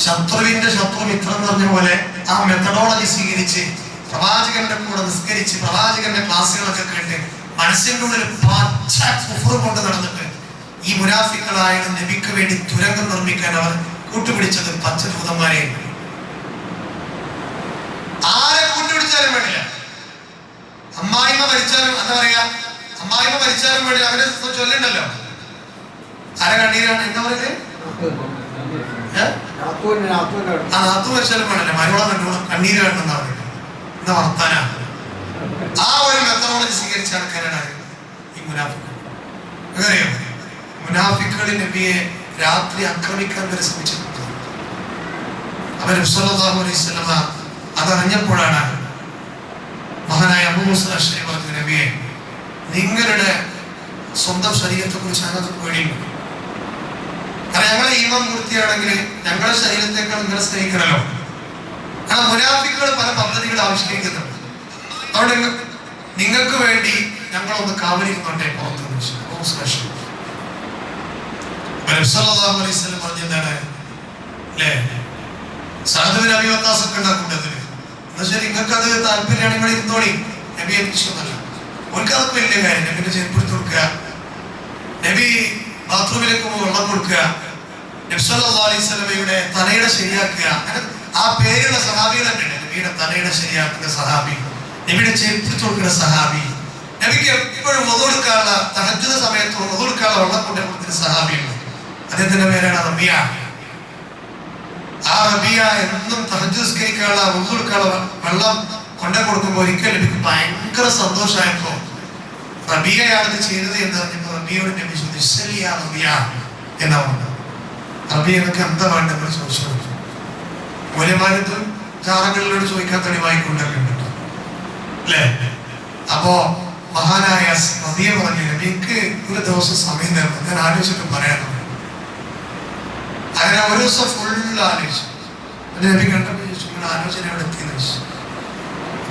Speaker 1: ശത്രുവിന്റെ ശത്രു മിത്രം എന്ന് പറഞ്ഞ പോലെ ആ മെത്തഡോളജി സ്വീകരിച്ച് പ്രവാചകന്റെ കൂടെ നിസ്കരിച്ച് പ്രവാചകന്റെ ക്ലാസ്സുകളൊക്കെ കേട്ട് മനസ്സിന്റെ ഉള്ളിൽ പച്ച കുഫ്റ് കൊണ്ട് നടന്നിട്ട് ഈ മുനാഫിക്കുകളായ നബിക്ക് വേണ്ടി തുരങ്കം നിർമ്മിക്കാൻ അവർ കൂട്ടുപിടിച്ചത് പച്ചഭൂതന്മാരെ. ആരെ കൂട്ടുപിടിച്ചാലും വേണ്ടില്ല. അമ്മായിമ്മ മരിച്ചാലും എന്താ പറയാ, അമ്മായിമ്മ മരിച്ചാലും വേണ്ടില്ല. അവരെ ചൊല്ലുണ്ടല്ലോ, ആരെ കണ്ണീരാണ് എന്താ പറയുന്നത്? ആ നാത്തു മരിച്ചാലും വേണ്ടല്ലേ, മരുവളം കണ്ണീര് വേണ്ടെന്നാ പറയുന്നത്. എന്താ വർത്താന? ആ ഒരു മെത്തഡോളജി സ്വീകരിച്ച ആൾക്കാരാണ് ഈ മുനാഫിക്കുകൾ. അറിയോ, മുനാഫിക്കുകൾ നബിയെ രാത്രി ആക്രമിക്കാൻ വരെ ശ്രമിച്ചിട്ടുണ്ട്. അവർ സല്ലല്ലാഹു അലൈഹി വസല്ലമ അതറിഞ്ഞപ്പോഴാണ് മഹാനായ അബൂ മൂസ അശ്അരി പറഞ്ഞു, നബിയെ നിങ്ങളുടെ സ്വന്തം ശരീരത്തെ കുറിച്ച് ഞങ്ങൾക്ക് പേടിയുണ്ട്. കാരണം ഞങ്ങളെ ഈമാൻ പൂർത്തിയാണെങ്കിൽ ഞങ്ങളുടെ ശരീരത്തെക്കാൾ നിങ്ങളെ സ്നേഹിക്കണല്ലോ. കാരണം മുനാഫിക്കുകൾ പല പദ്ധതികൾ ആവിഷ്കരിക്കുന്നുണ്ട്. അതുകൊണ്ട് നിങ്ങൾക്ക് വേണ്ടി ഞങ്ങളൊന്ന് കാവലിരുന്നോട്ടെ പുറത്ത്. സല്ലല്ലാഹു അലൈഹി വസല്ലം പറഞ്ഞതാണ് അല്ലേ, സഅദ് ബിൻ അബീ വഖാസ് ഒക്കെ ഉണ്ടാക്കുന്നത്. എന്നാൽ ശരി, നിങ്ങൾക്ക് അത് താല്പര്യമാണ്, നിങ്ങൾ ഇരുന്നോളി. നബി ഏൽപ്പിച്ചൊന്നല്ല, അവർക്ക് അതൊക്കെ വലിയ കാര്യം. നബിന്റെ ചെരുപ്പെടുത്ത് കൊടുക്കുക, നബി ബാത്റൂമിലേക്ക് വെള്ളം കൊടുക്കുക, നബി സല്ലല്ലാഹു അലൈഹി വസല്ലമയുടെ തലയുടെ ശരിയാക്കുക. ആ പേരുള്ള സഹാബികൾ തന്നെയാണ്. നബിയുടെ തലയുടെ ശരിയാക്കുന്ന സഹാബി, നബിയുടെ ചെരുപ്പെടുത്ത് കൊടുക്കുന്ന സഹാബി, നബിക്ക് എപ്പോഴും വദു എടുക്കാനുള്ള തഹജ്ജുദ് സമയത്ത് വദു എടുക്കാനുള്ള വെള്ളം കൊണ്ടുകൊടുക്കുന്ന സഹാബിയുണ്ട്. അദ്ദേഹത്തിന്റെ പേരാണ് റബിയ. ആ റബിയ എന്നും തഹജ്ജുദ് നിസ്കരിക്കാനുള്ള വദു എടുക്കാനുള്ള വെള്ളം കൊണ്ടു കൊടുക്കുമ്പോൾ ഒരിക്കൽ നബിക്ക് ഭയങ്കര സന്തോഷമായപ്പോ റബിയയാണ് ഇത് ചെയ്തത് എന്ന് പറഞ്ഞപ്പോ റബിയോട് നബി ചോദിച്ചു, റബിയ എന്നാ പറഞ്ഞു. റബിയ എന്നൊക്കെ എന്താ വേണ്ടെന്ന് ചോദിച്ചു. മൂല്യമാനത്തും ചാറകളിലോട് ചോദിക്കാൻ തെളിവായിക്കൊണ്ടൊക്കെ അല്ലേ? അപ്പോ മഹാനായ റബിയ പറഞ്ഞു, നബിക്ക് ഒരു ദിവസം സമയം തരണം, ഞാൻ ആലോചിച്ചിട്ട് പറയാനുണ്ട്. അങ്ങനെ ഒരു ദിവസം ഫുൾ ആലോചിച്ചു. നബി കണ്ടപ്പോൾ ചോദിച്ചു, നിങ്ങൾ ആലോചന എവിടെ എത്തിയെന്ന് ചോദിച്ചു.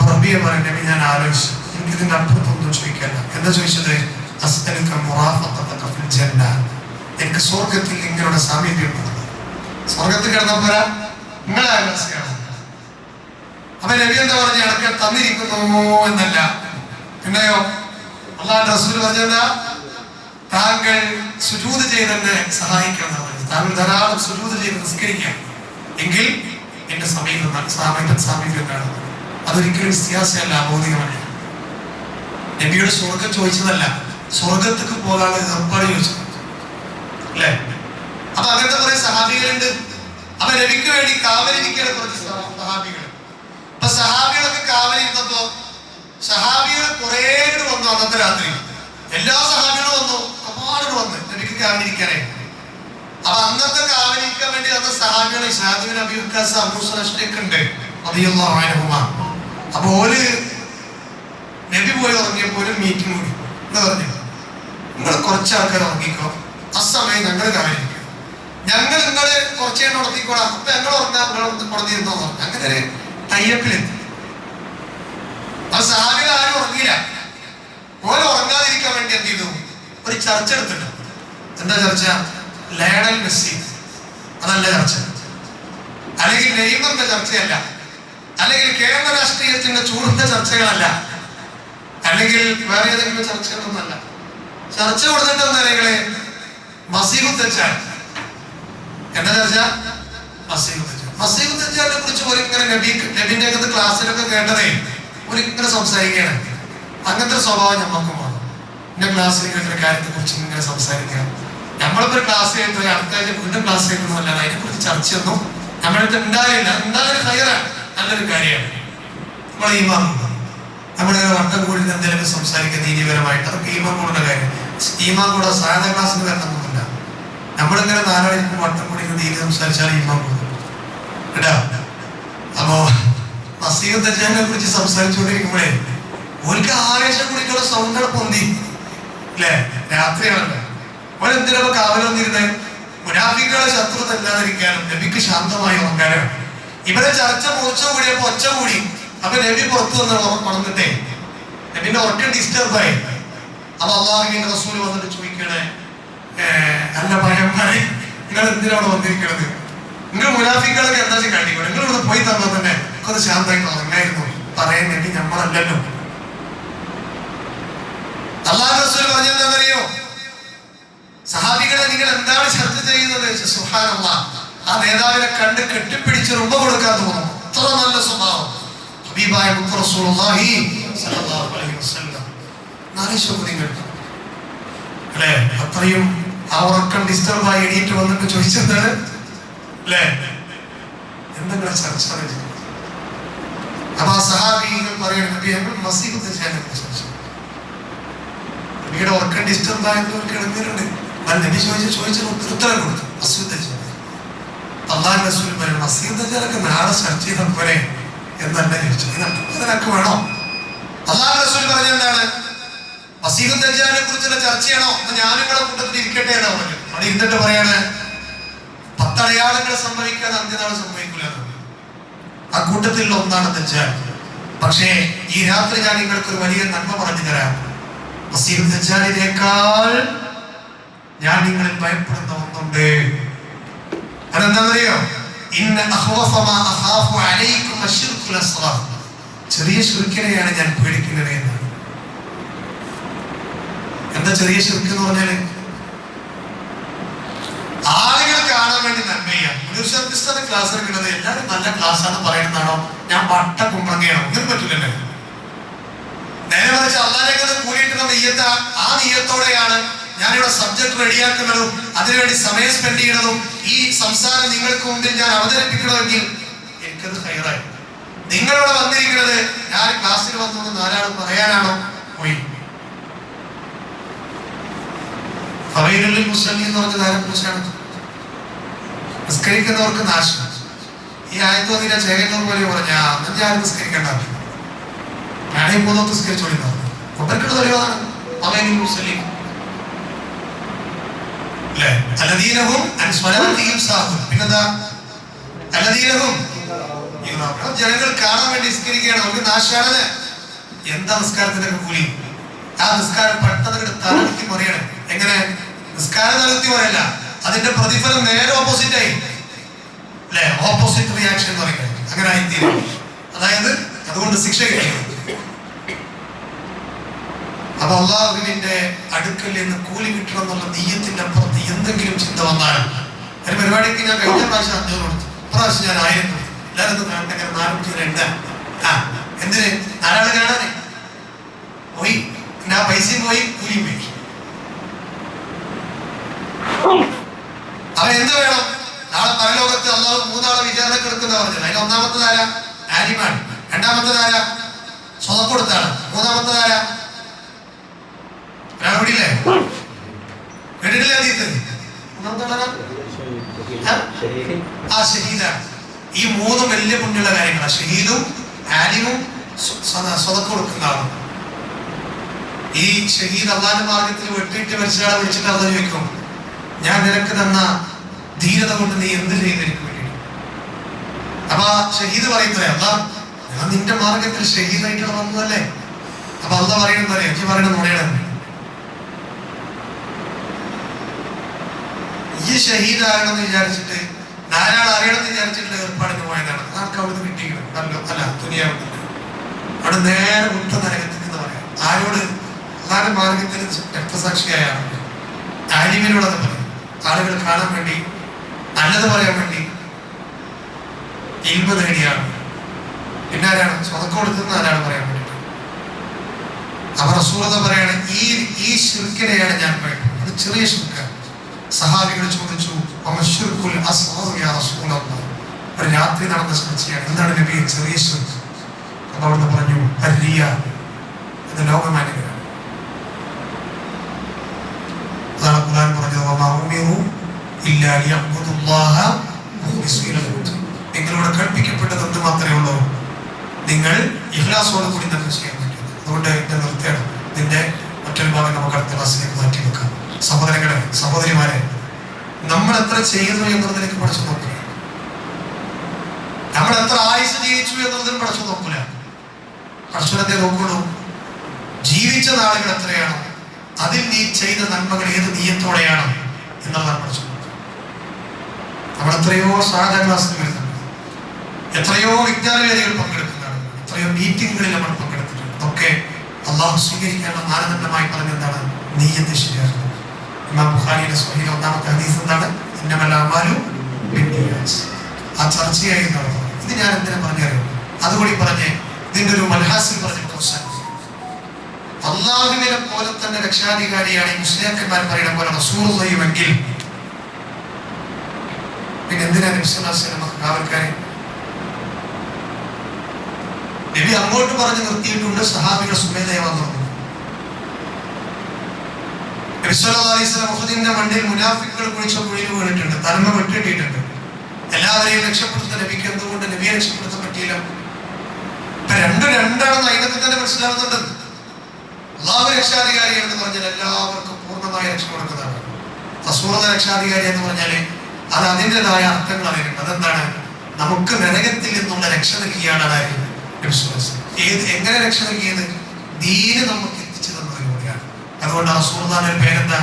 Speaker 1: റബിയ പറഞ്ഞു, നബി ഞാൻ ആലോചിച്ചു, എനിക്ക് ഇതിന്റെ അപ്പുറത്തൊന്നും ചോദിക്കല്ല. എന്താ ചോദിച്ചത്? എനിക്ക് സ്വർഗത്തിൽ നിങ്ങളുടെ സാമീപ്യം ഉള്ളത്. സ്വർഗത്തിൽ കിടന്നപ്പോരാ നിങ്ങളെ അയൽവാസിയാണ്. അപ്പൊ നബി എന്താ പറഞ്ഞു? ഇടയ്ക്ക് തന്നിരിക്കുന്നു എന്നല്ല, പിന്നെയോ അല്ലാഹുവിന്റെ റസൂൽ പറഞ്ഞെന്താ? താങ്കൾ സുജൂദ് ചെയ്തെന്നെ സഹായിക്കണം. താങ്കൾ ധാരാളം സുജൂദ് ചെയ്ത് നിസ്കരിക്കാം, എങ്കിൽ എന്റെ സാമീപ്യം കാണുന്നത്. അതൊരിക്കലും സിയാസയല്ല, ഭൗതികമല്ല. നബിയുടെ സ്വർഗം ചോദിച്ചതല്ല, സ്വർഗത്തേക്ക് പോകാനുള്ള ഏർപ്പാട് ചോദിച്ചത് അല്ലേ? അപ്പൊ അങ്ങനത്തെ കുറെ സഹാബികളുണ്ട്. അപ്പൊ നബിക്ക് വേണ്ടി കാവലിരിക്കുന്ന കുറച്ച് സഹാബികൾ. അപ്പൊ സഹാബികളൊക്കെ കാവലിരുന്നപ്പോ സഹാബികൾ കുറേ വന്നു. അന്നത്തെ രാത്രി എല്ലാ സഹാബികളും വന്നു, ഒരുപാട് വന്ന് നബിക്ക് കാവലിരിക്കാനേ. അപ്പൊ അന്നത്തെ കാവലിരിക്കാൻ വേണ്ടി അന്ന് സഹാബികൾ സഅദ് ബിൻ അബീ വഖാസ്, അബൂ മൂസ അശ്അരി ഉണ്ട് റളിയല്ലാഹു അൻഹുമാ. അപ്പൊ ഓല് നബി പോയി ഉറങ്ങിയപ്പോ ഒരു മീറ്റിംഗ് കൂടി. എന്താ പറഞ്ഞു? നിങ്ങൾ കുറച്ച് ആൾക്കാർ ഉറങ്ങിക്കോ, ആ സമയം ഞങ്ങൾ കാവലിരിക്കും, ഞങ്ങൾ നിങ്ങളെ കുറച്ച് നേരം ഉറങ്ങിക്കോളാം, അപ്പൊ ഞങ്ങൾ ഉറങ്ങാൻ നിങ്ങൾ ഉണർന്നിരുന്നോ. അങ്ങനെ ഒരു ടൈപ്പിലെത്തി. അപ്പൊ സഹാബികൾ ആരും ഉറങ്ങിയില്ല. ഓരോ ഉറങ്ങാതിരിക്കാൻ വേണ്ടി എന്ത് ചെയ്തു? ഒരു ചർച്ച എടുത്തിട്ട്. എന്താ ചർച്ച? ലയണൽ മെസ്സി, അതല്ല ചർച്ച. അല്ലെങ്കിൽ നെയ്മറിന്റെ ചർച്ചയല്ല, അല്ലെങ്കിൽ കേരള രാഷ്ട്രീയത്തിന്റെ ചൂടിന്റെ ചർച്ചകളല്ല, അല്ലെങ്കിൽ വേറെ ഏതെങ്കിലും ചർച്ചകളൊന്നല്ല. ചർച്ച കൊടുത്തിട്ട് എന്താ നിങ്ങളെ? മസീഹുദ്ദജ്ജാൽ. എന്താ ചർച്ച? മസീഹുദ്ദജ്ജാലിനെ കുറിച്ച് ഒരിങ്ങനെ നബിന്റെ അകത്ത് ക്ലാസ്സിലൊക്കെ കേട്ടതേ ഒരിങ്ങനെ സംസാരിക്കുകയാണ്. അങ്ങനത്തെ ഒരു സ്വഭാവം ഞമ്മക്കും വേണം. എന്റെ ക്ലാസ്സിൽ കേട്ടൊരു കാര്യത്തെ കുറിച്ച് ഇങ്ങനെ സംസാരിക്കാം. നമ്മളിപ്പോ ഒരു ക്ലാസ് കേട്ടു, അടുത്ത ആഴ്ച വീണ്ടും ക്ലാസ് കേൾക്കുന്നതല്ല, അതിനെ കുറിച്ച് ചർച്ചയൊന്നും നമ്മളടുത്ത് ഉണ്ടായില്ല. ഉണ്ടായൊരു ഹൈറാണ്, നല്ലൊരു കാര്യമാണ്. നമ്മളെ ഈമാൻ നമ്മുടെ വട്ടം കൂടി എന്തെങ്കിലും സംസാരിക്കുന്ന നീതിപരമായിട്ട് അതൊക്കെ ഈമാൻ കൂടുന്ന കാര്യം. ഈമാൻ കൂടെ സാധാരണ ക്ലാസ്സിന് വരണമെന്നില്ല. നമ്മളിങ്ങനെ നാലാളിക്കും വട്ടം കൂടി നീതി സംസാരിച്ചാൽ ഈമാൻ കൂടും കേട്ടാ. അപ്പോ മസീഹുദ്ദജ്ജാലിനെ കുറിച്ച് സംസാരിച്ചുകൊണ്ടിരിക്കുമ്പോഴേ ഓർക്ക് ആവേശം കൂടിയിട്ടുള്ള സൗണ്ട് പൊന്തി അല്ലേ? രാത്രിയാണല്ലോ. ഓരെന്തിനോ കാവൽ വന്നിരുന്നേ? മുനാഫിക്കുകളെ ശത്രുത ഇല്ലാതിരിക്കാനും നബിക്ക് ശാന്തമായി ഉറങ്ങാനും. ഇവരെ ചർച്ച മൂർച്ച കൂടിയപ്പോ ഒച്ച കൂടി. അപ്പൊ നബി പുറത്തു വന്ന് ഉണർന്നിട്ടേ നബിന്റെ ഉറക്കം ഡിസ്റ്റർബായി. അപ്പൊ അള്ളാഹുവിന്റെ റസൂൽ വന്നിട്ട് ചോദിക്കണേ, അല്ല ഭയന്മാരെ, നിങ്ങൾ എന്തിനാണ് വന്നിരിക്കണത്? നിങ്ങൾ മുനാഫിക്കുകളൊക്കെ എന്താ കാണിക്കണം? നിങ്ങൾ ഇവിടെ പോയി തന്നാൽ തന്നെ അത് ശാന്തമായിട്ട് ഉറങ്ങായിരുന്നു. പറയാൻ നബി നമ്മളല്ലല്ലോ. അള്ളാഹു റസൂൽ പറഞ്ഞെന്താണെന്നറിയോ? സഹാബികളെ നിങ്ങൾ എന്താണ് ചർച്ച ചെയ്യുന്നത്? സുബ്ഹാനല്ലാഹ്, ആ നേതാവിനെ കണ്ട് കെട്ടിപ്പിടിച്ച് റുമ്പ കൊടുക്കാൻ തോന്നും. അത്ര നല്ല സ്വഭാവം ഹബീബായ മുത്ത് റസൂലുള്ളാഹി സ്വല്ലല്ലാഹു അലൈഹി വസല്ലം. നിങ്ങൾ അല്ലേ? അത്രയും ആ ഉറക്കം ഡിസ്റ്റർബായി എണീറ്റ് വന്നിട്ട് ചോദിച്ചെന്താണ് അല്ലേ? എന്തെങ്കിലും ചർച്ച. അപ്പൊ ആ സഹാബികൾ പറയുന്നത് നബി ഞങ്ങൾ മസീഹുദ്ദജ്ജാലിനെ കുറിച്ച് ചർച്ച. നബിയുടെ ഉറക്കം ഡിസ്റ്റർബായവർക്ക് ഇടങ്ങേറുണ്ട്. നബി ചോദിച്ചത് ഉത്തരം കൊടുത്തു. അള്ളാഹു റസൂൽ പറയും മസീഹുദ്ദജ്ജാലൊക്കെ നാളെ ചർച്ച ചെയ്ത പോലെ എന്നല്ല ചോദിച്ചു. ഇതിനൊക്കെ വേണോ? അള്ളാഹു റസൂൽ പറഞ്ഞെന്താണ്? മസീഹുദ്ദജ്ജാലിനെ കുറിച്ചുള്ള ചർച്ചയാണോ? ഞാൻ നിങ്ങളുടെ കൂട്ടത്തിൽ ഇരിക്കട്ടെ എന്നാ പറഞ്ഞു. അവിടെ ഇരുന്നിട്ട് പറയാണ് 10 അടയാളങ്ങൾ സംഭവിക്കാതെ അന്ത്യനാൾ സംഭവിക്കില്ല. ആ കൂട്ടത്തിൽ ഒന്നാണ് ദജ്ജാൽ. പക്ഷേ ഈ രാത്രി ഞാൻ നിങ്ങൾക്കൊരു വലിയ നന്മ പറഞ്ഞു തരാം. മസീഹുദ്ദജ്ജാലിനേക്കാൾ ഞാൻ നിങ്ങളിൽ ഭയപ്പെടുന്ന ഒന്നുണ്ട്. അതെന്താണെന്നറിയോ? ചെറിയ ശിർക്കിനെയാണ് ഞാൻ പേടിക്കുന്നത് എന്നാണ്. എന്താ ചെറിയ ശിർക്ക് എന്ന് പറഞ്ഞാല്? ആളുകൾ കാണാൻ വേണ്ടി നന്മ ചെയ്യാം. ക്ലാസ് എടുക്കുന്നത് എല്ലാവരും നല്ല ക്ലാസ്സാണ് പറയുന്നതാണോ? ഞാൻ വട്ട കുമ്പളങ്ങയാണോ? ഒന്നും പറ്റില്ലല്ലേ. നേരെ മറിച്ച് അള്ളാഹിലേക്ക് കൂടിയിട്ടുള്ള നെയ്യത്ത, ആ നെയ്യത്തോടെയാണ് ഞാനിവിടെ സബ്ജക്ട് റെഡിയാക്കുന്നതും അതിനുവേണ്ടി സമയം സ്പെൻഡ് ചെയ്യുന്നതും ഈ സംസാരം നിങ്ങൾക്ക് മുമ്പിൽ ഞാൻ അവതരിപ്പിക്കണമെങ്കിൽ എനിക്കത് ഹൈറായി. നിങ്ങളിവിടെ വന്നിരിക്കുന്നത് ഞാൻ ക്ലാസ്സിൽ വന്നത് 4 ആൾ പറയാനാണോ? പോയി ഫവൈലുൽ മുസല്ലീൻ എന്ന് പറഞ്ഞ ആരെ കുറിച്ചാണ്? നിസ്കരിക്കുന്നവർക്ക് നാശം. ഈ ആയത്ത് വന്നില്ല ചേകന്നൂർ പോലെ പറഞ്ഞാ അന്ന് ഞാൻ നിസ്കരിക്കേണ്ട, ഞാനീ 3 നിസ്കരിച്ചോളിരുന്നത് ഒപ്പർക്കുള്ള തെളിവാണ്. ഫവൈലുൽ മുസല്ലീൻ അല്ലേ? അല്ലദീനഹും അൻ സ്വലാത്തിഹിം സാഹൂൻ. പിന്നെന്താ? അല്ലദീനഹും ജനങ്ങൾ കാണാൻ വേണ്ടി നിസ്കരിക്കുകയാണ്, അവർക്ക് നാശാണ്. എന്താ നിസ്കാരത്തിന്റെ കൂലി? ആ നിസ്കാരം പെട്ടെന്ന് തലകുത്തി മറിയണം. എങ്ങനെ? നിസ്കാരം തലകുത്തി മറിയല്ല, അതിന്റെ പ്രതിഫലം നേരെ ഓപ്പോസിറ്റ് ആയി അല്ലെ? ഓപ്പോസിറ്റ് റിയാക്ഷൻ എന്ന് പറയുന്നത് അങ്ങനെ ആയിത്തീരും. അതായത് അതുകൊണ്ട് ശിക്ഷ കിട്ടും. അപ്പൊ അള്ളാഹുവിന്റെ അടുക്കൽ നിന്ന് കൂലി കിട്ടണം എന്നുള്ള നെയ്യത്തിന്റെ അപ്പുറത്ത് എന്തെങ്കിലും ചിന്ത വന്നാലും ഒരു പരിപാടിക്ക് ഞാൻ കഴിഞ്ഞ പ്രാവശ്യം 500 കൊടുത്തു, പ്രാവശ്യം ഞാൻ 1000 കൊടുത്തു. എല്ലാവരും കാണട്ടെ, 402. എന്തിന്? 4 ആള് കാണാനേ പോയി. പിന്നെ ആ പൈസയും പോയി, കൂലിയും പോയി. അവൻ എന്ത് വേണം? നാളെ പരലോകത്ത് അള്ളാഹു 3 ആളെ വിചാരണക്ക് എടുക്കുന്ന പറഞ്ഞത്. അതിൽ ഒന്നാമത്തേതാരാ? ആലിമാണ്. രണ്ടാമത്തേതാരാ? സ്വതം കൊടുത്താണ്. മൂന്നാമത്തേതാരാ? കേട്ടില്ലേ? കേട്ടിട്ടില്ലേ? ആ ഷഹീദാണ്. ഈ 3 വലിയ പുണ്യമുള്ള കാര്യങ്ങളാണ്. ഷഹീദും ആലിമും സ്വതം കൊടുക്കുന്ന ആളും. ഈ ഷഹീദ് അള്ളാന്റെ മാർഗത്തിൽ വെട്ടിയിട്ട് മരിച്ചയാളെ വിളിച്ചിട്ട് അള്ളാഹ് ചോദിക്കും, ഞാൻ നിനക്ക് തന്ന ധീരത കൊണ്ട് നീ എന്ത് ചെയ്തെനിക്ക് വേണ്ടി? അപ്പൊ ഷഹീദ് പറയുന്നത്, അള്ളാഹ് ഞാൻ നിന്റെ മാർഗത്തിൽ ഷഹീദായിട്ട് വന്നതല്ലേ. അപ്പൊ അള്ളാഹ് പറയുന്നത് അറിയാം, എനിക്ക് പറയണത് നുണയാണ്. ഈ ഷഹീദാകണമെന്ന് വിചാരിച്ചിട്ട് ധാരാളം അറിയണമെന്ന് വിചാരിച്ചിട്ടുള്ള ഏർപ്പാടിന് പോയതാണ്. ആർക്ക് അവിടുന്ന് കിട്ടിയിരുന്നു അല്ല തുനിയാവുന്നില്ല. അവിടെ നേരെ മുട്ട നരകത്തിൽ എന്ന് പറയാം. ആരോട്? അള്ളാഹുവിന്റെ മാർഗത്തിൽ രക്തസാക്ഷിയായാണ് ആലിമിനോടത് പറയും. ആളുകൾ കാണാൻ വേണ്ടി, നല്ലത് പറയാൻ വേണ്ടി ഇൽമ നേടിയാണ്. പിന്നെ ആരാണ്? സ്വതക്കം കൊടുക്കുന്ന ആരാണ് പറയാൻ വേണ്ടിട്ട്. അവർ റസൂലത പറയാണ്, ഈ ശിർക്കിനെയാണ് ഞാൻ പറയുന്നത്. അത് ചെറിയ ശിർക്കാണ്. സഹാബികൾ ചോദിച്ചു, ഒരു രാത്രി നടന്ന ചർച്ചയാണ്, എന്താണ് നബി ചെറിയ ശിർക്ക്? അപ്പൊ അവിടുന്ന് പറഞ്ഞു, അരിയ ഇത് ലോകമാന്യമാണ്. അതാണ് ഖുർആൻ പറഞ്ഞത്, നിങ്ങളോട് കൽപ്പിക്കപ്പെട്ടത് എന്ത് മാത്രമേ ഉള്ളൂ? നിങ്ങൾ ഇഖ്ലാസോട് കൂടി തന്നെ ചെയ്യാൻ പറ്റും. അതുകൊണ്ട് എന്റെ നിർത്തണം. നിന്റെ മറ്റൊരു ഭാഗം നമുക്ക് അടുത്ത ക്ലാസ്സിലേക്ക് മാറ്റി വെക്കാം. സഹോദരങ്ങളെ, സഹോദരിമാരെ, നമ്മൾ എത്ര ചെയ്യുന്നു എന്നുള്ളതിലേക്ക് പഠിച്ചു നോക്കുക. നമ്മൾ എത്ര ആയുസ് ജീവിച്ചു എന്നുള്ളതിനും പഠിച്ചു നോക്കൂല. പഠിച്ചത്തെ നോക്കുള്ളൂ. ജീവിച്ച നാളുകൾ എത്രയാണ്, അതിൽ നീ ചെയ്ത നന്മകൾ ഏത് നീയത്തോടെയാണ് എന്നുള്ളതാണ് പഠിച്ചു നോക്കുക. നമ്മൾ എത്രയോ സാധാ ക്ലാസ്സിൽ വരുന്നുണ്ട്, എത്രയോ വിജ്ഞാനവേദികൾ പങ്കെടുക്കുന്നതാണ്, എത്രയോ മീറ്റിങ്ങുകളിൽ നമ്മൾ പങ്കെടുത്തിട്ടുണ്ട്. അതൊക്കെ അള്ളാഹു സ്വീകരിക്കാനുള്ള മാനദണ്ഡമായി പറഞ്ഞെന്താണ്? നീയത്ത് ശരിയാക്കുക. ഇമാം ബുഖാരിയുടെ സ്വഹീഹിൽ ഒന്നാമത്തെ ഹദീസ് എന്താണ്? ഇന്നമൽ അഅ്മാലു ബിന്നിയ്യാത്ത്. ആ ചർച്ചയായിരുന്നു. ഇത് ഞാൻ എന്തിനാ പറഞ്ഞറിയാം? അതുകൂടി പറഞ്ഞ് ഇതിന്റെ ഒരു മൽഹാസിൽ പറഞ്ഞ് അള്ളാഹുവിനെ പോലെ തന്നെ രക്ഷാധികാരിയാണ് ഈ മുസ്ലിയാക്കന്മാർ പറയുന്ന പോലെ റസൂലുള്ളാഹിയുമെങ്കിൽ പിന്നെ എന്തിനാ നബി സല്ലല്ലാഹു അലൈഹി വസല്ലം കാവൽക്കാരെ? നബി അങ്ങോട്ട് പറഞ്ഞ് നിർത്തിയിട്ടുണ്ട്, സഹാബികൾ സുമേധയെ വന്നു. നബി സല്ലല്ലാഹു അലൈഹി വസല്ലം ഉഹദിന്റെ മണ്ണിൽ മുനാഫിക്കുകൾ കുഴിച്ച കുഴിയിൽ വീണിട്ടുണ്ട്, തലമ വെട്ടിയിട്ടുണ്ട്. എല്ലാവരെയും രക്ഷപ്പെടുത്തുന്ന നബിക്ക് എന്തുകൊണ്ട് നബിയെ രക്ഷപ്പെടുത്താൻ പറ്റിയില്ല? ഇപ്പൊ രണ്ടാണെന്ന് അതിനകത്ത് തന്നെ മനസ്സിലാവുന്നുണ്ട്. അള്ളാഹു രക്ഷാധികാരി എന്ന് പറഞ്ഞാൽ എല്ലാവർക്കും പൂർണ്ണമായ രക്ഷ കൊടുക്കുന്നതാണ്. റസൂലുള്ളാഹി രക്ഷാധികാരി എന്ന് പറഞ്ഞാല് അത് അതിൻ്റെതായ അർത്ഥങ്ങൾ അതിനുണ്ട്. അതെന്താണ്? നമുക്ക് നരകത്തിൽ നിന്നുള്ള രക്ഷ നൽകിയാണ് ആര്? എങ്ങനെ രക്ഷ നൽകിയത്? ദീന് നമുക്ക് എത്തിച്ചു തന്നതിലൂടെയാണ്. അതുകൊണ്ട് റസൂലുള്ളാഹിയുടെ പേരെന്താ?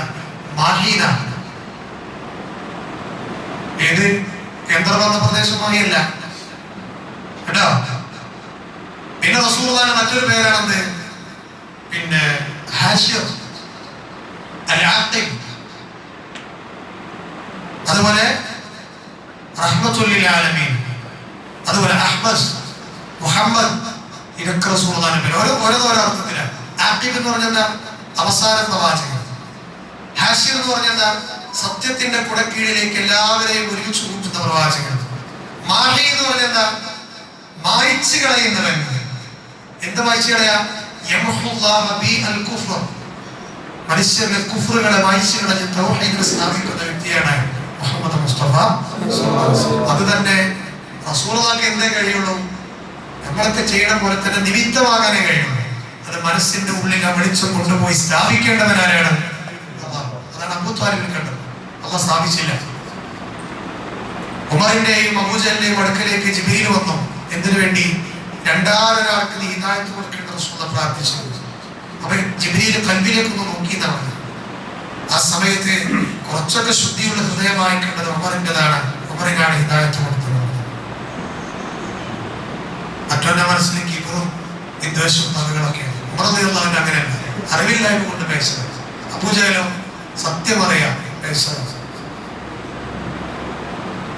Speaker 1: മാഹീന. ഏത് കേന്ദ്രഭരണ പ്രദേശമായല്ല കേട്ടോ. പിന്നെ റസൂലുള്ളാഹിയുടെ മറ്റൊരു പേരാണെന്ത്? പിന്നെ ഹാഷിർ, അൽ-ആഖിബ്. അതുപോലെ റഹ്മത്തുൽ ലിൽ ആലമീൻ, അതുപോലെ അഹ്മദ്, മുഹമ്മദ്. ഇതൊക്കെ റസൂലുള്ളാഹിയുടെ പേര്. ഓരോ അർത്ഥത്തിലാണ്. ആഖിബ് എന്ന് പറഞ്ഞാൽ അവസാനത്തെ വാചകം. ഹാഷിർ എന്ന് പറഞ്ഞാൽ സത്യത്തിന്റെ കുടക്കീഴിലേക്ക് എല്ലാവരെയും ഒരുമിച്ച് കൂട്ടുന്ന പ്രവാചകൻ. മാഹി എന്ന് പറഞ്ഞാൽ മായ്ച്ചു കളയുന്നവൻ. എന്ത് മായ്ച്ചു കളയാ? മനുഷ്യരുടെ കുഫറുകളെ മായ്ച്ചു കളഞ്ഞ് തൗഹീദിനെ സ്ഥാപിക്കുന്ന വ്യക്തിയാണ് മുഹമ്മദ് മുസ്തഫ. അത് തന്നെ റസൂലുള്ളാഹിക്ക് എന്തേ കഴിയുള്ളൂ? നമ്മളൊക്കെ ചെയ്യണ പോലെ തന്നെ നിമിത്തമാകാനേ കഴിയുള്ളൂ. അത് മനസ്സിന്റെ ഉള്ളിൽ ആ വെളിച്ചം കൊണ്ടുപോയി സ്ഥാപിക്കേണ്ടവനാരാണ്? അതാണ് അബൂ ത്വാലിബിൽ കണ്ടത്. അള്ളാഹ് സ്ഥാപിച്ചില്ല. ഉമറിന്റെയും അബൂജഹലിന്റെയും അടുക്കലേക്ക് ജിബ്രീൽ വന്നു. എന്തിനു വേണ്ടി? രണ്ടാമതൊരാൾക്ക് നീ ഹിദായത്ത് കൊടുക്കേണ്ട റസൂലുള്ളാഹി പ്രാർത്ഥിച്ചു. അപ്പൊ ജിബ്രീൽ കൽബിലേക്കൊന്ന് നോക്കിയെന്നാണ്. ആ സമയത്ത് കുറച്ചൊക്കെ ശുദ്ധിയുള്ള ഹൃദയമായി കണ്ടത് ഉമറിൻ്റെതാണ്. ഉമറിനാണ് ഹിദായത്ത് കൊടുത്തത്. മറ്റൊരുടെ മനസ്സിലേക്ക് ഇവരും വിദ്വേഷവും പകകളൊക്കെയാണ്. ഉമർ റളിയല്ലാഹു അൻഹു അങ്ങനെയല്ല, അറിവില്ലായ്മ കൊണ്ട് പേശത്. അബൂജഹലോ സത്യം അറിയാം പേശത്.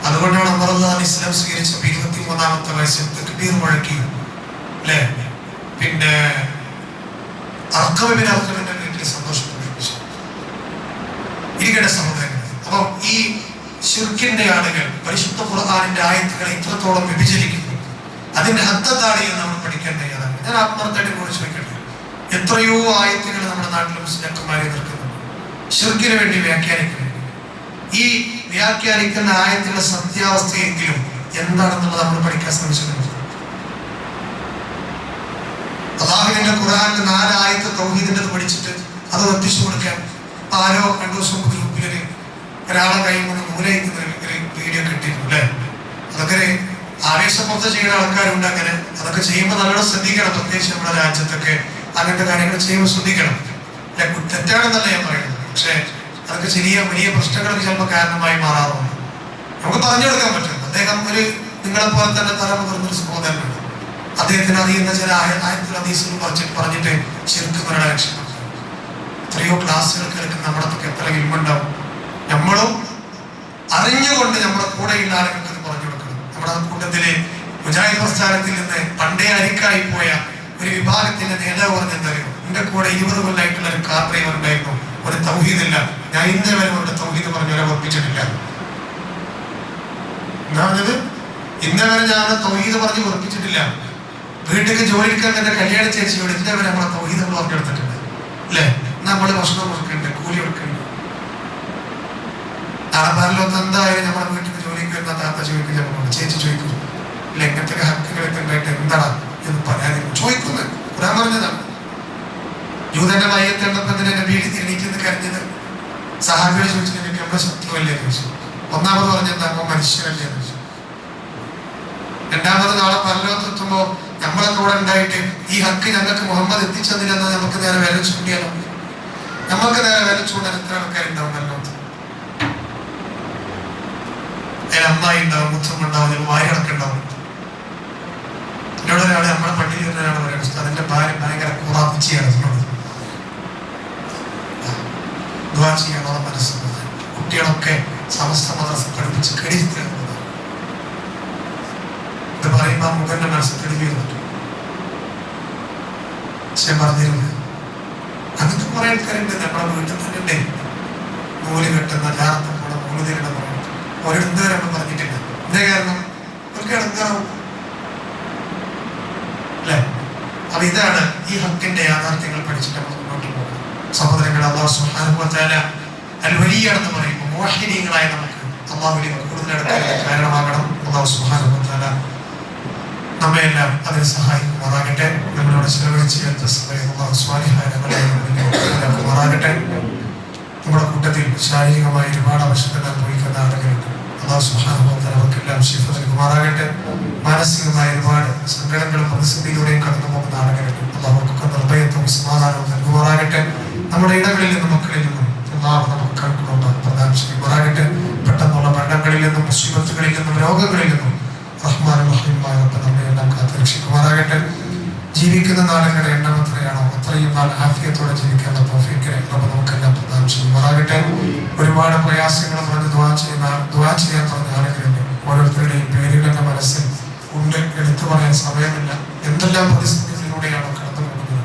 Speaker 1: അതുകൊണ്ടാണ് ഉമർ റളിയല്ലാഹു അൻഹു ഇസ്ലാം സ്വീകരിച്ചപ്പോൾ 23-ാമത്തെ വയസ്സിൽ തക്ബീർ മുഴക്കി അല്ലേ? പിന്നെ അർഖമിന്റെ വീട്ടിൽ സന്തോഷം പ്രകടിപ്പിച്ചു. ഇരിക്കട്ടെ സഹോദരങ്ങൾ. അപ്പം ഈ ശിർക്കിന്റെ ആളുകൾ പരിശുദ്ധ ഖുർആനിന്റെ ആയത്തുകളെ ഇത്രത്തോളം വിഭജിക്കുന്നു. അതിന്റെ ഹദ്ദാണ് നമ്മൾ പഠിക്കേണ്ടതാണ്. ഞാൻ ആത്മാർത്ഥമായിട്ട് കൂടെ ചോദിക്കട്ടെ, എത്രയോ ആയത്തുകൾ നമ്മുടെ നാട്ടിലെ മുസ്ലിംമാരെ നിൽക്കുന്നുണ്ട് ശിർക്കിന് വേണ്ടി വ്യാഖ്യാനിക്കുന്നു. ഈ വ്യാഖ്യാനിക്കുന്ന ആയത്തുകളുടെ സത്യാവസ്ഥയെങ്കിലും എന്താണെന്നുള്ളത് നമ്മൾ പഠിക്കാൻ ശ്രമിച്ചിട്ടുണ്ട്. അള്ളാഹുവിന്റെ ഖുർആനിലെ 4 ആയത്ത് തൗഹീദിന്റെ പഠിച്ചിട്ട് അത് എത്തിച്ചു കൊടുക്കാൻ ആരോ 2 ദിവസം ഗ്രൂപ്പിൽ ഒരാളെ കയ്യിൽ നിന്ന് നൂലയിക്കുന്ന ഒരു വീഡിയോ കിട്ടിയിരുന്നു അല്ലേ? അതൊക്കെ ആവേശപ്പുറത്ത് ചെയ്യുന്ന ആൾക്കാരുണ്ട്. അങ്ങനെ അതൊക്കെ ചെയ്യുമ്പോൾ നല്ലോണം ശ്രദ്ധിക്കണം. പ്രത്യേകിച്ച് നമ്മുടെ രാജ്യത്തൊക്കെ അങ്ങനത്തെ കാര്യങ്ങൾ ചെയ്യുമ്പോൾ ശ്രദ്ധിക്കണം. തെറ്റാണെന്നല്ല ഞാൻ പറയുന്നത്, പക്ഷെ അതൊക്കെ ചെറിയ വലിയ പ്രശ്നങ്ങൾക്ക് ചിലപ്പോൾ കാരണമായി മാറാറുണ്ട്. നമുക്ക് പറഞ്ഞു കൊടുക്കാൻ പറ്റും. അദ്ദേഹം ഒരു നിങ്ങളെ പോലെ തന്നെ തലമുതിർന്നൊരു സഹോദരനാണ്. അദ്ദേഹത്തിന് അറിയുന്ന ചില ആയത്തിൽ ഹദീസുകൾ പറഞ്ഞിട്ട് ശിർക്കുകളെ രക്ഷപ്പെട്ടു. എത്രയോ ക്ലാസ്സുകൾ കേൾക്കുന്ന നമ്മളൊക്കെ എത്ര ഇൽമുണ്ടാവും. നമ്മളും അറിഞ്ഞുകൊണ്ട് നമ്മുടെ കൂടെയുള്ള ആളുകൾക്ക് അത് പറഞ്ഞു കൊടുക്കണം. നമ്മുടെ കൂട്ടത്തിലെ മുജാഹിദ് പ്രസ്ഥാനത്തിൽ നിന്ന് പണ്ടേ അരിക്കായി പോയ ഒരു വിഭാഗത്തിന്റെ നേതാവ് പറഞ്ഞെന്തറിയോ, എന്റെ കൂടെ 20 കൊല്ലമായിട്ടുള്ള ഒരു കാർ ഡ്രൈവർ ഉണ്ടായിരുന്നു, ഒരു തൗഹീദില്ല, ഞാൻ ഇന്നേ വരെ അവരുടെ തൗഹീദ് പറഞ്ഞവരെ ഉറപ്പിച്ചിട്ടില്ല. എന്താ പറഞ്ഞത്? ഇന്നേ വരെ ഞാൻ തൗഹീദ് പറഞ്ഞ് ഉറപ്പിച്ചിട്ടില്ല. വീട്ടിലേക്ക് ജോലിക്കാൻ എന്റെ കല്യാണ ചേച്ചിയോട് ഇന്നേ വരെ നമ്മളെ തൗഹീദ് നമ്മൾ പറഞ്ഞെടുത്തിട്ടുണ്ട് അല്ലേ? നമ്മള് ഭക്ഷണം കൊടുക്കുന്നുണ്ട്, കൂലി കൊടുക്കുന്നുണ്ട്. ആളെപ്പാരിലൊന്നും എന്തായാലും നമ്മുടെ വീട്ടിൽ ജോലിക്ക് വരുന്ന താത്ത ചോദിക്കും, നമ്മളോട് ചേച്ചി ചോദിക്കും, ഇല്ല എങ്ങനത്തെ ഹക്കുകളൊക്കെ ഉണ്ടായിട്ട് എന്താടാ എന്ന് പറയാൻ ചോദിക്കുന്നത്. ഖുർആൻ പറഞ്ഞതാണ്. യൂതന്റെ മയ്യത്ത് കണ്ടപ്പോൾ തന്നെ വീട്ടിൽ എണീറ്റ് കരഞ്ഞത് സഹാബിയോട് ചോദിച്ചിട്ട് നമ്മുടെ ശത്രുവല്ലേ ചോദിച്ചു. ഒന്നാമത് പറഞ്ഞെന്താ, മനുഷ്യരല്ലേ ചോദിച്ചു. രണ്ടാമത് നാളെ പരലോകത്തെത്തുമ്പോ നമ്മളെ കൂടെ ഉണ്ടായിട്ട് ഈ ഹക്ക് ഞങ്ങൾക്ക് മുഹമ്മദ് എത്തിച്ചെന്നില്ലെന്ന് നമുക്ക് നേരെ വില ചൂണ്ടിയാലോ? നമ്മൾക്ക് നേരെ വില ചൂണ്ടാൻ എത്ര ആൾക്കാരുണ്ടാവും പരലോകത്ത്? അതിൽ അമ്മായി ഉണ്ടാവും, മുത്തമ്മുണ്ടാവും, വാരിടക്കുണ്ടാവും. എന്നോട് ഒരാള് നമ്മളെ പള്ളിയിൽ ഒരാൾ പറയുന്നത്, അതിന്റെ ഭാര്യ ഭയങ്കര കൂറാപ്പിച്ചിയാണ്. ദുആ ചെയ്യാനുള്ള മനസ്സുള്ളത്, കുട്ടികളൊക്കെ സമസ്ത മദ്രസ പഠിപ്പിച്ച് കെടിയിരുത്തുക. ഇത് പറയുമ്പോ ആ മുഖന്റെ മനസ്സ് തെളിവിരുന്നുണ്ട്. പക്ഷെ പറഞ്ഞിരുന്നത് അങ്ങനത്തെ കുറെ ആൾക്കാരുണ്ട് നമ്മുടെ വീട്ടിൽ തന്നെ ഉണ്ട്. നൂല് കെട്ടുന്ന ജാറത്തെ കൂടെ നൂല് തരുന്ന പറയുന്നത് ഒരിടത്ത് വരെ നമ്മൾ പറഞ്ഞിട്ടില്ല. എന്തേ കാരണം? അവർക്ക് ഇടങ്ങാറാവും അല്ലെ? അപ്പൊ ഇതാണ് ഈ ഹക്കിന്റെ യാഥാർത്ഥ്യങ്ങൾ പഠിച്ചിട്ട് നമ്മൾ മുന്നോട്ട് പോകുന്നത്. സഹോദരങ്ങൾ, അല്ലാഹു സുബ്ഹാനഹു വ തആല അൽ വലിയാണെന്ന് പറയുമ്പോൾ മുവഹ്ഹിദീങ്ങളായ നമുക്ക് അല്ലാഹുവിലേക്ക് കൂടുതൽ അടുക്കാൻ കാരണമാകണം. അല്ലാഹു സുബ്ഹാനഹു വ തആല നമ്മയെല്ലാം അതിനെ സഹായിക്കുമാറാകട്ടെ. നമ്മളോട് ചെലവഴിച്ച സമയം അല്ലാഹു സ്വാലിഹായ മാറാകട്ടെ. നമ്മുടെ കൂട്ടത്തിൽ ശാരീരികമായി ഒരുപാട് അവശതകൾ അനുഭവിക്കുന്ന ആളുകളുണ്ട്. അല്ലാഹു സുബ്ഹാനഹു വ തആല അവർക്കെല്ലാം ശിഫ നൽകുമാറാകട്ടെ. മാനസികമായ ഒരുപാട് സങ്കടങ്ങളും പ്രതിസന്ധിയിലൂടെയും കടന്നു പോകുന്ന ആളുകളുണ്ട്. അല്ലാഹുവർക്ക് നിർഭയത്വവും സമാധാനവും നൽകുമാറാകട്ടെ. നമ്മുടെ ഇടങ്ങളിൽ നിന്നും മക്കളിൽ നിന്നും അല്ലാഹു നമുക്ക് കൽക്കുള്ള പ്രദാനം ചെയ്യുമാറാകട്ടെ. പെട്ടെന്നുള്ള മരണങ്ങളിൽ നിന്നും മുസീബത്തുകളിൽ നിന്നും രോഗങ്ങളിൽ നിന്നും റഹ്മാനും റഹീമുമായ നമ്മയെല്ലാം കാത്തുരക്ഷിക്കുമാറാകട്ടെ. ജീവിക്കുന്ന നാളുകളുടെ എണ്ണം എത്രയാണോ അത്രയും നാൾ ആഫിയത്തോടെ ജീവിക്കാനുള്ള തൗഫീഖിനെ നമുക്കെല്ലാം പ്രദാനം ചെയ്യുമാറാകട്ടെ. ഒരുപാട് പ്രയാസങ്ങൾ പറഞ്ഞ് ദുആ ചെയ്യാൻ പറഞ്ഞ ആളുകളുണ്ട്. ഓരോരുത്തരുടെയും പേരുകൾ എന്റെ മനസ്സിൽ ഉണ്ട്, എടുത്തു പറയാൻ സമയമില്ല. എന്തെല്ലാം പ്രതിസന്ധികളിലൂടെയാണോ കടന്നു പോകുന്നത്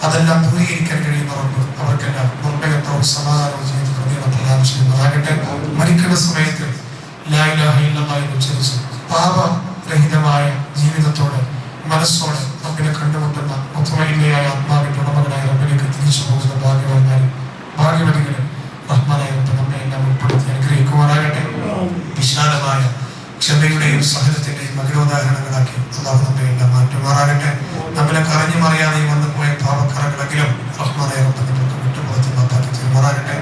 Speaker 1: അതെല്ലാം ദൂരീകരിക്കാൻ കഴിയുന്നവർക്ക് അവർക്കെല്ലാം നിർഭയത്വവും സമാധാനവും ജീവിതത്തിൽ പ്രദാനം ചെയ്യുമാറാകട്ടെ. മരിക്കുന്ന സമയത്ത് ലാ ഇലാഹ ഇല്ലല്ലാഹ് എന്ന് ഉച്ചരിച്ച് പാപരഹിതമായ ജീവിതത്തോടെ മനസ്സോടെ റബ്ബിനെ കണ്ടുമുട്ടുന്ന മുത്തമയില്ലയായ ആത്മാവിന്റെ ഉടമകളായ റബ്ബിലേക്ക് തിരിച്ചു പോകുന്ന ഭാഗ്യവതികളെ റഹ്മാനായ റബ്ബ് നമ്മെ എല്ലാം ഉൾപ്പെടുത്തി അനുഗ്രഹിക്കുമാറാകട്ടെ. വിശാലമായ ക്ഷമയുടെയും സഹനത്തിന്റെയും മകിലോദാഹരണങ്ങളാക്കി അല്ലാഹു നമ്മെ എല്ലാം മാറ്റുമാറാകട്ടെ. നമ്മളെ കറഞ്ഞു മറിയാതെ വന്നു പോയ പാപക്കറകളെങ്കിലും റഹ്മാനായ റബ്ബ് നമുക്ക് വിട്ടുപുറത്ത് മാറ്റാക്കി തീരുമാറാകട്ടെ.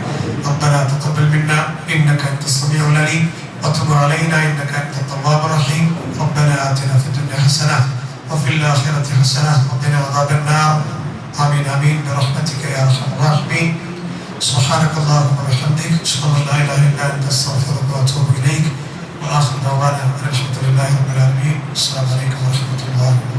Speaker 1: റബ്ബനാ തഖബ്ബൽ മിന്നാ ഇന്നക അൻതസ് സമീഉൽ അലീം وتب علينا إنك أنت التواب الرحيم. ربنا آتنا في الدنيا حسنة وفي الآخرة حسنة وقنا عذاب النار. آمين آمين برحمتك يا أرحم الراحمين. سبحانك اللهم وبحمدك أشهد أن لا إله إلا أنت أستغفرك وأتوب إليك وآخر دعوانا أن الحمد لله رب العالمين. السلام عليكم ورحمة الله وبركاته.